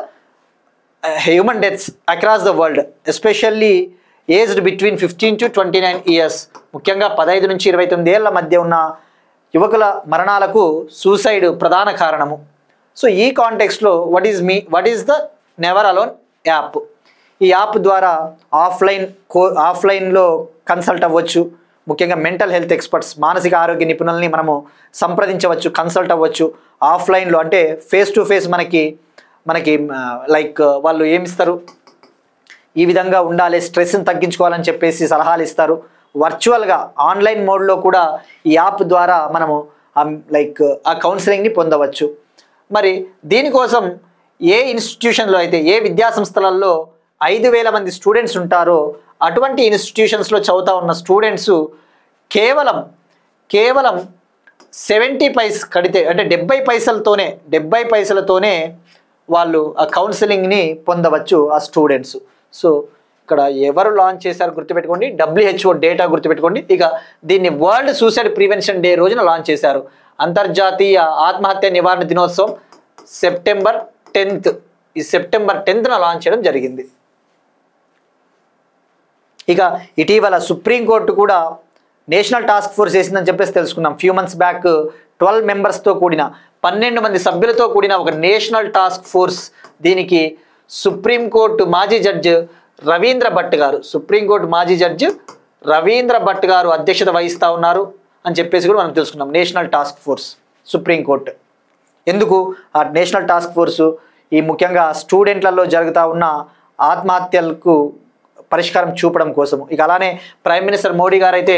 human deaths across the world, especially aged between 15 to 29 years. ముఖ్యంగా 15 నుంచి 29 ఏళ్ల మధ్య ఉన్న యువకుల మరణాలకు సూసైడ్ ప్రధాన కారణము. సో ఈ కాంటెక్స్ట్లో what is the never alone app. ఈ యాప్ ద్వారా ఆఫ్లైన్లో కన్సల్ట్ అవ్వచ్చు. ముఖ్యంగా మెంటల్ హెల్త్ ఎక్స్పర్ట్స్, మానసిక ఆరోగ్య నిపుణుల్ని మనము సంప్రదించవచ్చు, కన్సల్ట్ అవ్వచ్చు. ఆఫ్లైన్లో అంటే ఫేస్ టు ఫేస్ మనకి లైక్ వాళ్ళు ఏమిస్తారు, ఈ విధంగా ఉండాలి, స్ట్రెస్ని తగ్గించుకోవాలని చెప్పేసి సలహాలు ఇస్తారు. వర్చువల్గా ఆన్లైన్ మోడ్లో కూడా ఈ యాప్ ద్వారా మనము లైక్ ఆ కౌన్సిలింగ్ని పొందవచ్చు. మరి దీనికోసం ఏ ఇన్స్టిట్యూషన్లో అయితే, ఏ విద్యాసంస్థలలో 5,000 మంది స్టూడెంట్స్ ఉంటారో అటువంటి ఇన్స్టిట్యూషన్స్లో చదువుతూ ఉన్న స్టూడెంట్స్ కేవలం 70 పైస్ కడితే అంటే 70 పైసలతోనే వాళ్ళు ఆ కౌన్సిలింగ్ని పొందవచ్చు ఆ స్టూడెంట్స్. సో ఇక్కడ ఎవరు లాంచ్ చేశారు గుర్తుపెట్టుకోండి, WHO డేటా గుర్తుపెట్టుకోండి. ఇక దీన్ని వరల్డ్ సూసైడ్ ప్రివెన్షన్ డే రోజున లాంచ్ చేశారు. అంతర్జాతీయ ఆత్మహత్య నివారణ దినోత్సవం సెప్టెంబర్ 10th, ఈ సెప్టెంబర్ 10th లాంచ్ చేయడం జరిగింది. ఇక ఇటీవల సుప్రీంకోర్టు కూడా నేషనల్ టాస్క్ ఫోర్స్ వేసిందని చెప్పేసి తెలుసుకున్నాం. ఫ్యూ మంత్స్ బ్యాక్ 12 మెంబర్స్తో కూడిన 12 మంది సభ్యులతో కూడిన ఒక నేషనల్ టాస్క్ ఫోర్స్, దీనికి సుప్రీంకోర్టు మాజీ జడ్జి రవీంద్ర భట్ గారు అధ్యక్షత వహిస్తూ ఉన్నారు అని చెప్పేసి కూడా మనం తెలుసుకున్నాం. నేషనల్ టాస్క్ ఫోర్స్ సుప్రీంకోర్టు ఎందుకు ఆ నేషనల్ టాస్క్ ఫోర్సు ఈ ముఖ్యంగా స్టూడెంట్లలో జరుగుతూ ఉన్న ఆత్మహత్యలకు పరిష్కారం చూపడం కోసం. ఇక అలానే ప్రైమ్ మినిస్టర్ మోడీ గారు అయితే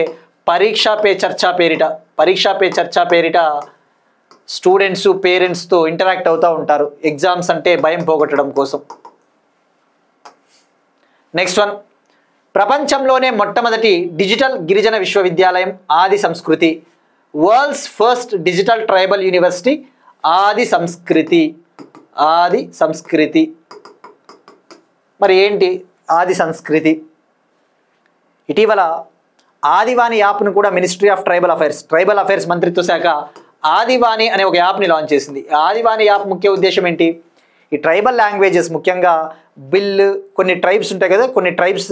పరీక్షా పే చర్చా పేరిట స్టూడెంట్స్ పేరెంట్స్తో ఇంటరాక్ట్ అవుతూ ఉంటారు ఎగ్జామ్స్ అంటే భయం పోగొట్టడం కోసం. నెక్స్ట్ వన్, ప్రపంచంలోనే మొట్టమొదటి డిజిటల్ గిరిజన విశ్వవిద్యాలయం ఆది సంస్కృతి. World's first digital tribal university ఆది సంస్కృతి. మరి ఏంటి ఆది సంస్కృతి? ఇటీవల ఆదివాణి యాప్ను కూడా మినిస్ట్రీ ఆఫ్ ట్రైబల్ అఫైర్స్ మంత్రిత్వ శాఖ ఆదివాణి అనే ఒక యాప్ని లాంచ్ చేసింది. ఆదివాణి యాప్ ముఖ్య ఉద్దేశం ఏంటి? ఈ ట్రైబల్ లాంగ్వేజెస్, ముఖ్యంగా కొన్ని ట్రైబ్స్ ఉంటాయి కదా, కొన్ని ట్రైబ్స్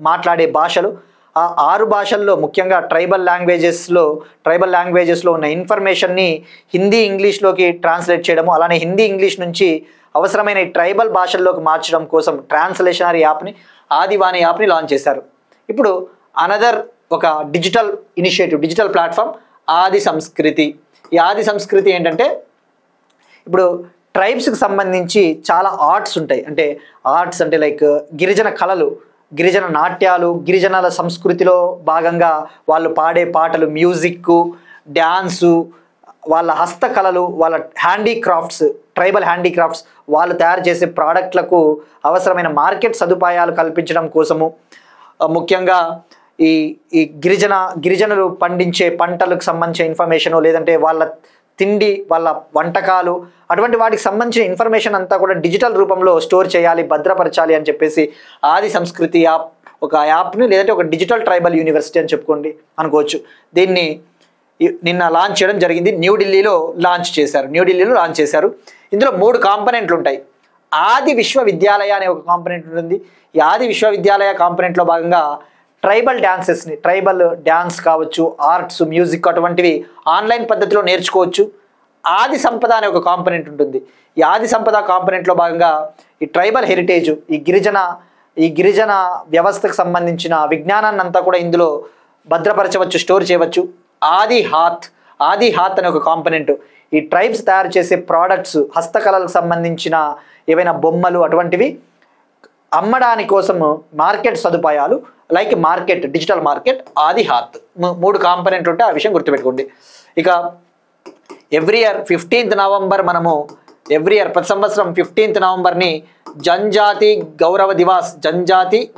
మాట్లాడే భాషలు, ఆ 6 భాషల్లో ముఖ్యంగా ట్రైబల్ లాంగ్వేజెస్లో ఉన్న ఇన్ఫర్మేషన్ని హిందీ ఇంగ్లీష్లోకి ట్రాన్స్లేట్ చేయడము, అలానే హిందీ ఇంగ్లీష్ నుంచి అవసరమైన ఈ ట్రైబల్ భాషల్లోకి మార్చడం కోసం ట్రాన్స్లేషనరీ యాప్ని ఆదివాణి యాప్ని లాంచ్ చేశారు. ఇప్పుడు అనదర్ ఒక డిజిటల్ ప్లాట్ఫామ్ ఆది సంస్కృతి. ఈ ఆది సంస్కృతి ఏంటంటే, ఇప్పుడు ట్రైబ్స్కి సంబంధించి చాలా ఆర్ట్స్ ఉంటాయి. ఆర్ట్స్ అంటే లైక్ గిరిజన కళలు, గిరిజన నాట్యాలు, గిరిజనాల సంస్కృతిలో భాగంగా వాళ్ళు పాడే పాటలు, మ్యూజిక్, డ్యాన్సు, వాళ్ళ హస్తకళలు, వాళ్ళ ట్రైబల్ హ్యాండీక్రాఫ్ట్స్, వాళ్ళు తయారు చేసే ప్రోడక్ట్లకు అవసరమైన మార్కెట్ సదుపాయాలు కల్పించడం కోసము, ముఖ్యంగా ఈ గిరిజనులు పండించే పంటలకు సంబంధించిన ఇన్ఫర్మేషను, లేదంటే వాళ్ళ తిండి, వాళ్ళ వంటకాలు, అటువంటి వాటికి సంబంధించిన ఇన్ఫర్మేషన్ అంతా కూడా డిజిటల్ రూపంలో స్టోర్ చేయాలి, భద్రపరచాలి అని చెప్పేసి ఆది సంస్కృతి ఒక యాప్ని, లేదంటే ఒక డిజిటల్ ట్రైబల్ యూనివర్సిటీ అని అనుకోవచ్చు. దీన్ని నిన్న లాంచ్ చేయడం జరిగింది. న్యూఢిల్లీలో లాంచ్ చేశారు. ఇందులో 3 కాంపనెంట్లు ఉంటాయి. ఆది విశ్వవిద్యాలయ అనే ఒక కాంపనెంట్ ఉంటుంది. ఈ ఆది విశ్వవిద్యాలయ కాంపనెంట్లో భాగంగా ట్రైబల్ డ్యాన్స్ కావచ్చు, ఆర్ట్స్, మ్యూజిక్ అటువంటివి ఆన్లైన్ పద్ధతిలో నేర్చుకోవచ్చు. ఆది సంపద అనే ఒక కాంపనెంట్ ఉంటుంది. ఈ ఆది సంపద కాంపనెంట్లో భాగంగా ఈ ట్రైబల్ హెరిటేజ్, ఈ గిరిజన వ్యవస్థకు సంబంధించిన విజ్ఞానాన్ని అంతా కూడా ఇందులో భద్రపరచవచ్చు, స్టోర్ చేయవచ్చు. ఆది హాత్ అనే ఒక కాంపనెంట్, ఈ ట్రైబ్స్ తయారు చేసే ప్రోడక్ట్స్, హస్తకళలకు సంబంధించిన ఏవైనా బొమ్మలు అటువంటివి అమ్మడాని కోసం మార్కెట్ సదుపాయాలు, లైక్ డిజిటల్ మార్కెట్, ఆది హాత్. 3 కాంపనెంట్లు ఉంటే ఆ విషయం గుర్తుపెట్టుకోండి. ఇక ఎవ్రీ ఇయర్ 15th నవంబర్ ప్రతి సంవత్సరం 15th నవంబర్ని జనజాతి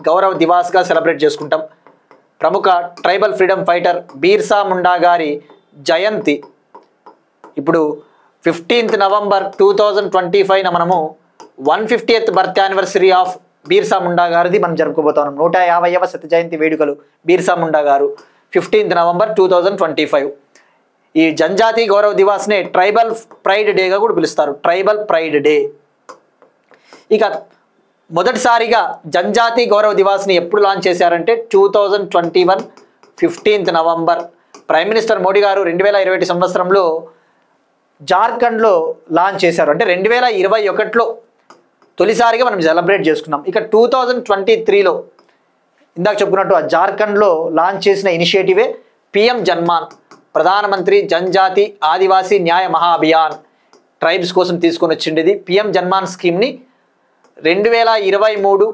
గౌరవ దివాస్గా సెలబ్రేట్ చేసుకుంటాం. ప్రముఖ tribal freedom fighter Birsa Munda గారి జయంతి. ఇప్పుడు 15th నవంబర్ 2025 మనము 150th birth anniversary of Birsa Munda గారిది మనం జరుపుకోబోతున్నాం. 150వ శత జయంతి వేడుకలు బీర్సా ముండా గారు 15th నవంబర్ 2025. ఈ జనజాతి గౌరవ దివాస్నే ట్రైబల్ ప్రైడ్ డేగా కూడా పిలుస్తారు, ట్రైబల్ ప్రైడ్ డే. ఇక మొదటిసారిగా జనజాతి గౌరవ దివాస్ని ఎప్పుడు లాంచ్ చేశారంటే 2021 15th November. Prime minister Modi గారు 2021 సంవత్సరంలో జార్ఖండ్లో లాంచ్ చేశారు. అంటే 2021లో తొలిసారిగా మనం సెలబ్రేట్ చేసుకున్నాం. ఇక 2023లో ఇందాక చెప్పుకున్నట్టు ఆ జార్ఖండ్లో లాంచ్ చేసిన ఇనిషియేటివే PM జన్మాన్, ప్రధానమంత్రి జనజాతి ఆదివాసీ న్యాయ మహా అభియాన్. ట్రైబ్స్ కోసం తీసుకొని వచ్చిండేది PM జన్మాన్ స్కీమ్ని 2023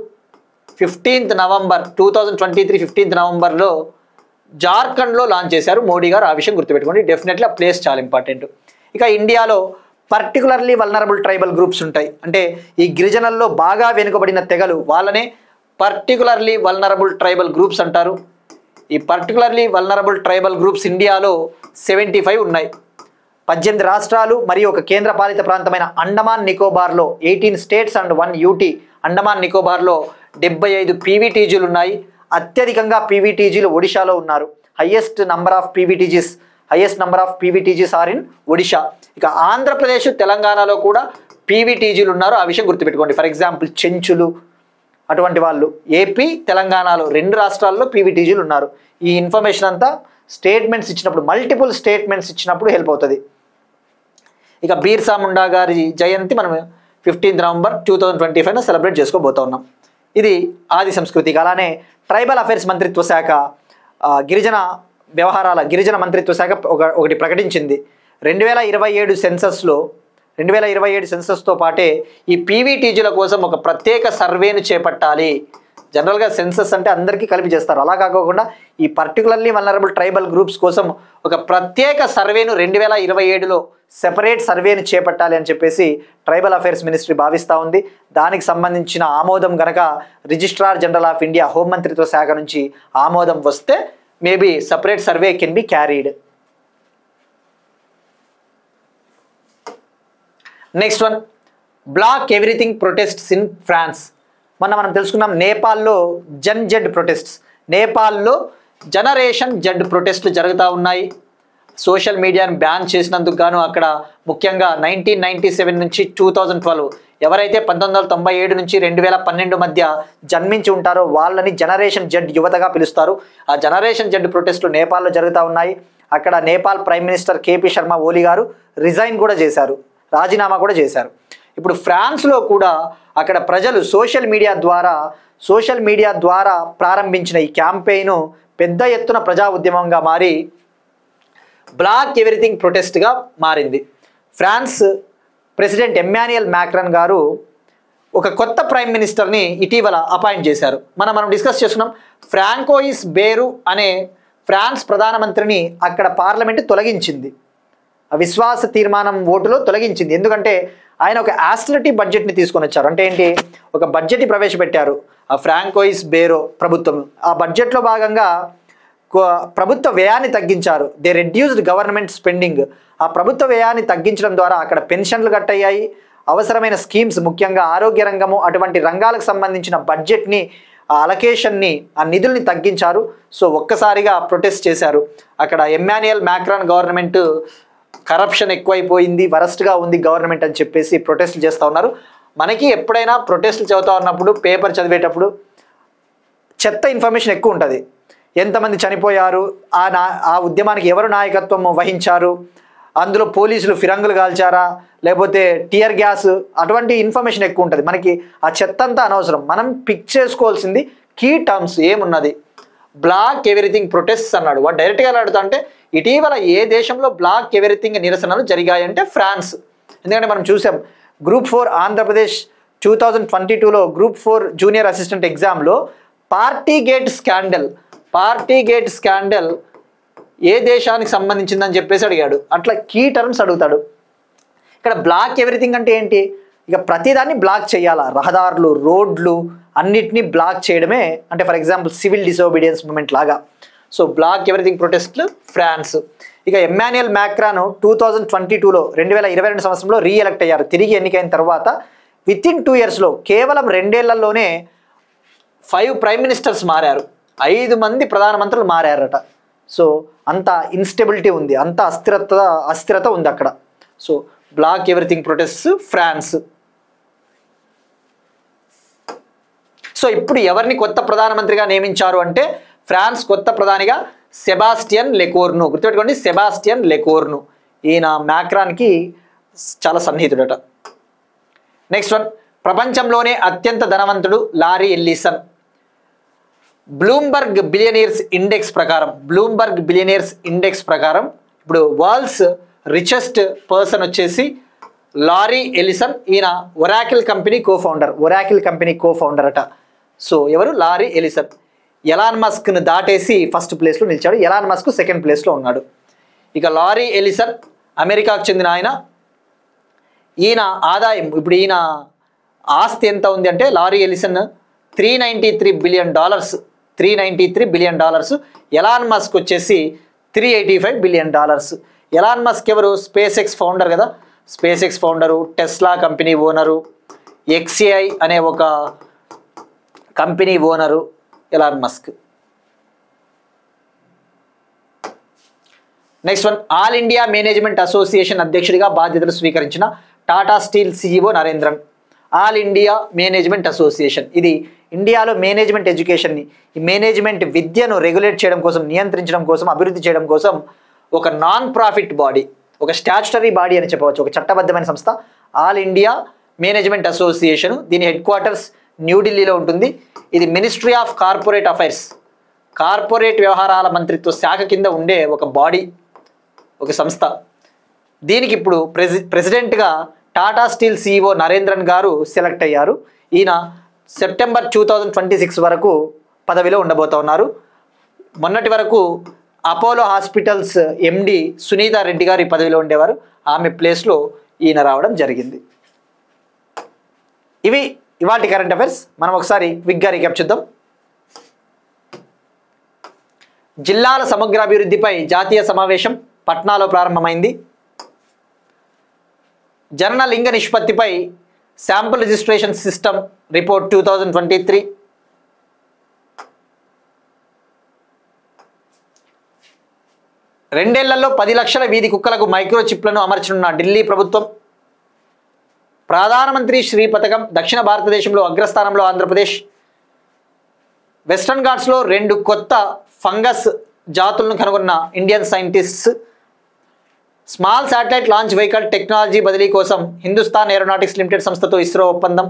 15th నవంబర్ 2023 15th నవంబర్లో జార్ఖండ్లో లాంచ్ చేశారు మోడీ గారు. ఆ విషయం గుర్తుపెట్టుకోండి, డెఫినెట్లీ ఆ ప్లేస్ చాలా ఇంపార్టెంట్. ఇక ఇండియాలో పర్టికులర్లీ వల్నరబుల్ ట్రైబల్ గ్రూప్స్ ఉంటాయి. అంటే ఈ గిరిజనుల్లో బాగా వెనుకబడిన తెగలు, వాళ్ళనే పర్టికులర్లీ వల్నరబుల్ ట్రైబల్ గ్రూప్స్ అంటారు. ఈ పర్టికులర్లీ వల్నరబుల్ ట్రైబల్ గ్రూప్స్ ఇండియాలో 75 ఉన్నాయి. 18 రాష్ట్రాలు మరియు ఒక కేంద్రపాలిత ప్రాంతమైన అండమాన్ నికోబార్లో 18 స్టేట్స్ అండ్ 1 యూటీ. అండమాన్ నికోబార్లో 75 పీవీటీజీలు ఉన్నాయి. అత్యధికంగా పీవీటీజీలు ఒడిశాలో ఉన్నారు. Highest number of PVTGs are in Odisha. ఇక ఆంధ్రప్రదేశ్, తెలంగాణలో కూడా పీవీటీజీలు ఉన్నారు. ఆ విషయం గుర్తుపెట్టుకోండి. ఫర్ ఎగ్జాంపుల్ చెంచులు అటువంటి వాళ్ళు ఏపీ, తెలంగాణలో 2 రాష్ట్రాల్లో పీవీటీజీలు ఉన్నారు. ఈ ఇన్ఫర్మేషన్ అంతా స్టేట్మెంట్స్ ఇచ్చినప్పుడు, మల్టిపుల్ స్టేట్మెంట్స్ ఇచ్చినప్పుడు హెల్ప్ అవుతుంది. ఇక బీర్సా ముండా గారి జయంతి మనం 15 నవంబర్ 2025 సెలబ్రేట్ చేసుకోబోతా ఉన్నాం. ఇది ఆది సంస్కృతి. అలానే ట్రైబల్ అఫైర్స్ మంత్రిత్వ శాఖ గిరిజన మంత్రిత్వ శాఖ ఒకటి ప్రకటించింది. 2027 సెన్సస్తో పాటే ఈ పీవీటీజీల కోసం ఒక ప్రత్యేక సర్వేను చేపట్టాలి. జనరల్గా సెన్సస్ అంటే అందరికీ కలిపి చేస్తారు. అలా కాకుండా ఈ పర్టికులర్లీ వల్నరబుల్ ట్రైబల్ గ్రూప్స్ కోసం ఒక ప్రత్యేక సర్వేను 2027లో సెపరేట్ సర్వేను చేపట్టాలి అని చెప్పేసి ట్రైబల్ అఫైర్స్ మినిస్ట్రీ భావిస్తూ ఉంది. దానికి సంబంధించిన ఆమోదం గనక రిజిస్ట్రార్ జనరల్ ఆఫ్ ఇండియా హోంమంత్రిత్వ శాఖ నుంచి ఆమోదం వస్తే maybe separate survey can be carried. Next one, block everything protests in France. మనం తెలుసుకున్నాం నేపాల్లో నేపాల్లో జనరేషన్ జెడ్ ప్రొటెస్ట్లు జరుగుతూ ఉన్నాయి. సోషల్ మీడియాను బ్యాన్ చేసినందుకు గాను అక్కడ ముఖ్యంగా 1997 నుంచి 2012 ఎవరైతే 1997 నుంచి 2012 మధ్య జన్మించి ఉంటారో వాళ్ళని జనరేషన్ జెడ్ యువతగా పిలుస్తారు. ఆ జనరేషన్ జెడ్ ప్రొటెస్టులు నేపాల్లో జరుగుతూ ఉన్నాయి. అక్కడ Nepal prime minister KP Sharma Oli గారు రాజీనామా కూడా చేశారు. ఇప్పుడు ఫ్రాన్స్లో కూడా అక్కడ ప్రజలు సోషల్ మీడియా ద్వారా ప్రారంభించిన ఈ క్యాంపెయిన్ పెద్ద ఎత్తున ప్రజా ఉద్యమంగా మారి బ్లాక్ ఎవ్రీథింగ్ ప్రొటెస్ట్గా మారింది. ఫ్రాన్స్ ప్రెసిడెంట్ ఎమ్మాన్యుయల్ మ్యాక్రాన్ గారు ఒక కొత్త ప్రైమ్ మినిస్టర్ని ఇటీవల అపాయింట్ చేశారు. మనం డిస్కస్ చేస్తున్నాం. ఫ్రాంకోయిస్ బేరు అనే ఫ్రాన్స్ ప్రధానమంత్రిని అక్కడ పార్లమెంటు తొలగించింది. విశ్వాస తీర్మానం ఓటులో తొలగించింది. ఎందుకంటే ఆయన ఒక ఆస్టరిటీ బడ్జెట్ని తీసుకొని వచ్చారు. అంటే ఏంటి, ఒక బడ్జెట్ని ప్రవేశపెట్టారు ఆ ఫ్రాంకోయిస్ బేరో ప్రభుత్వం. ఆ బడ్జెట్లో భాగంగా ప్రభుత్వ వ్యయాన్ని తగ్గించారు. They reduced government spending. ఆ ప్రభుత్వ వ్యయాన్ని తగ్గించడం ద్వారా అక్కడ పెన్షన్లు కట్ అయ్యాయి. అవసరమైన స్కీమ్స్, ముఖ్యంగా ఆరోగ్య రంగము అటువంటి రంగాలకు సంబంధించిన బడ్జెట్ని, ఆ అలొకేషన్ని, ఆ నిధుల్ని తగ్గించారు. సో ఒక్కసారిగా ప్రొటెస్ట్ చేశారు. అక్కడ ఎమ్మాన్యుయల్ మ్యాక్రాన్ గవర్నమెంట్ కరప్షన్ ఎక్కువైపోయింది, వరస్ట్గా ఉంది గవర్నమెంట్ అని చెప్పేసి ప్రొటెస్ట్లు చేస్తూ ఉన్నారు. మనకి ఎప్పుడైనా ప్రొటెస్ట్లు చదువుతూ ఉన్నప్పుడు, పేపర్ చదివేటప్పుడు చెత్త ఇన్ఫర్మేషన్ ఎక్కువ ఉంటుంది. ఎంతమంది చనిపోయారు, ఆ ఉద్యమానికి ఎవరు నాయకత్వం వహించారు, అందులో పోలీసులు ఫిరంగులు కాల్చారా, లేకపోతే టియర్ గ్యాస్, అటువంటి ఇన్ఫర్మేషన్ ఎక్కువ ఉంటుంది. మనకి ఆ చెత్త అంతా అనవసరం. మనం పిక్ చేసుకోవాల్సింది కీ టర్మ్స్ ఏమున్నది. బ్లాక్ ఎవ్రీథింగ్ ప్రొటెస్ట్ అన్నాడు. వాడు డైరెక్ట్గా అడుగుతా అంటే ఇటీవల ఏ దేశంలో బ్లాక్ ఎవ్రీథింగ్ నిరసనలు జరిగాయంటే ఫ్రాన్స్. ఎందుకంటే మనం చూసాం గ్రూప్ 4 ఆంధ్రప్రదేశ్ 2022లో గ్రూప్ 4 జూనియర్ అసిస్టెంట్ ఎగ్జామ్లో పార్టీ గేట్ స్కాండల్ ఏ దేశానికి సంబంధించిందని చెప్పేసి అడిగాడు. అట్లా కీ టర్మ్స్ అడుగుతాడు. ఇక్కడ బ్లాక్ ఎవ్రీథింగ్ అంటే ఏంటి, ఇక ప్రతిదాన్ని బ్లాక్ చేయాలా, రహదారులు, రోడ్లు అన్నిటినీ బ్లాక్ చేయడమే. అంటే for example civil disobedience movement లాగా. సో బ్లాక్ ఎవ్రీథింగ్ ప్రొటెస్ట్లు ఫ్రాన్స్. ఇక ఎమ్మాన్యుయల్ మ్యాక్రాన్ 2022లో 2022 సంవత్సరంలో రీఎలెక్ట్ అయ్యారు. తిరిగి ఎన్నికైన తర్వాత వితిన్ 2 yearsలో కేవలం 2 ఏళ్లలోనే 5 ప్రైమ్ మినిస్టర్స్ మారారు, 5 మంది ప్రధానమంత్రులు మారారట. సో అంత ఇన్స్టెబిలిటీ ఉంది, అంత అస్థిరత ఉంది అక్కడ. So block everything protest France. So ఇప్పుడు ఎవరిని కొత్త ప్రధానమంత్రిగా నియమించారు అంటే ఫ్రాన్స్ కొత్త ప్రధానిగా సెబాస్టియన్ లెకోర్ను. గుర్తుపెట్టుకోండి, సెబాస్టియన్ లెకోర్ను. ఈయన మ్యాక్రాన్కి చాలా సన్నిహితుడట. నెక్స్ట్ వన్, ప్రపంచంలోనే అత్యంత ధనవంతుడు lorry Ellison. Bloomberg billionaires index ప్రకారం ఇప్పుడు వరల్డ్స్ రిచెస్ట్ పర్సన్ వచ్చేసి లారీ ఎల్లిసన్. ఈయన ఒరాకిల్ కంపెనీ కో-ఫౌండర్ అట. సో ఎవరు, లారీ ఎల్లిసన్. ఎలాన్ మస్క్ను దాటేసి ఫస్ట్ ప్లేస్లో నిలిచాడు. ఎలాన్ మస్క్ సెకండ్ ప్లేస్లో ఉన్నాడు. ఇక లారీ ఎల్లిసన్ అమెరికాకు చెందిన ఆయన. ఈయన ఆదాయం, ఇప్పుడు ఈయన ఆస్తి ఎంత ఉంది అంటే lorry Ellison $393 billion $393 billion. Elon Musk వచ్చేసి $385 బిలియన్. ఎలాన్ మస్క్ ఎవరు? స్పేస్ ఎక్స్ ఫౌండర్ కదా, space X founder, Tesla company owner, XAI అనే ఒక company owner Elon Musk. Next one, all India Management Association అధ్యక్షుడిగా బాధ్యతలు స్వీకరించిన Tata steel CEO Narendran. All India Management association ఇది ఇండియాలో మేనేజ్మెంట్ ఎడ్యుకేషన్ని, ఈ మేనేజ్మెంట్ విద్యను రెగ్యులేట్ చేయడం కోసం, నియంత్రించడం కోసం, అభివృద్ధి చేయడం కోసం ఒక నాన్ ప్రాఫిట్ బాడీ, ఒక స్టాచ్యుటరీ బాడీ అని చెప్పవచ్చు, ఒక చట్టబద్ధమైన సంస్థ ఆల్ ఇండియా మేనేజ్మెంట్ అసోసియేషన్. దీని హెడ్ క్వార్టర్స్ న్యూఢిల్లీలో ఉంటుంది. ఇది ministry of corporate affairs, corporate వ్యవహారాల మంత్రిత్వ శాఖ కింద ఉండే ఒక బాడీ, ఒక సంస్థ. దీనికి ఇప్పుడు ప్రెసిడెంట్గా టాటా స్టీల్ CEO నరేంద్రన్ గారు సెలెక్ట్ అయ్యారు. ఈయన సెప్టెంబర్ 2026 వరకు పదవిలో ఉండబోతా ఉన్నారు. మొన్నటి వరకు Apollo Hospitals MD Sunita Reddy గారు ఈ పదవిలో ఉండేవారు. ఆమె ప్లేస్లో ఈయన రావడం జరిగింది. ఇవి ఇవాల్టి కరెంట్ అఫైర్స్. మనం ఒకసారి క్విక్గా రీక్యాప్ చూద్దాం. జిల్లాల సమగ్రాభివృద్ధిపై జాతీయ సమావేశం పట్నాలో ప్రారంభమైంది. జనన లింగ నిష్పత్తిపై శాంపుల్ రిజిస్ట్రేషన్ సిస్టమ్ రిపోర్ట్ 2023. రెండేళ్లలో 10 లక్షల వీధి కుక్కలకు మైక్రోచిప్లను అమర్చనున్న ఢిల్లీ ప్రభుత్వం. ప్రధానమంత్రి శ్రీ పథకం దక్షిణ భారతదేశంలో అగ్రస్థానంలో ఆంధ్రప్రదేశ్. వెస్టర్న్ ఘాట్స్లో 2 కొత్త ఫంగస్ జాతులను కనుగొన్న Indian scientists. Small satellite launch vehicle technology బదిలీ కోసం హిందుస్థాన్ ఏరోనాటిక్స్ లిమిటెడ్ సంస్థతో ఇస్రో ఒప్పందం.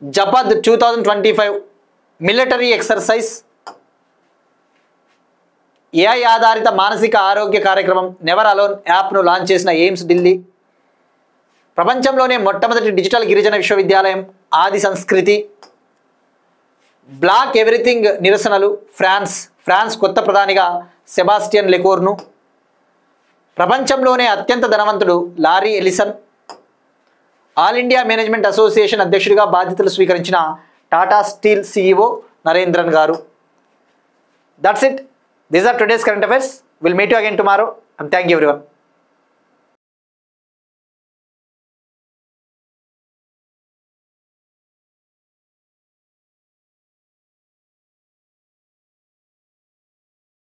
జపద్ 2025 మిలిటరీ ఎక్సర్సైజ్. AI ఆధారిత మానసిక ఆరోగ్య కార్యక్రమం నెవర్ అలోన్ యాప్ను లాంచ్ చేసిన ఎయిమ్స్ ఢిల్లీ. ప్రపంచంలోనే మొట్టమొదటి డిజిటల్ గిరిజన విశ్వవిద్యాలయం ఆది సంస్కృతి. బ్లాక్ ఎవ్రీథింగ్ నిరసనలు ఫ్రాన్స్ కొత్త ప్రధానిగా సెబాస్టియన్ లెకోర్ను. ప్రపంచంలోనే అత్యంత ధనవంతుడు Larry Ellison. All India Management Association అధ్యక్షుడిగా బాధ్యతలు స్వీకరించిన టాటా స్టీల్ CEO నరేంద్రన్ గారు. That's it. These are today's current affairs. We'll meet you again tomorrow, and thank you everyone.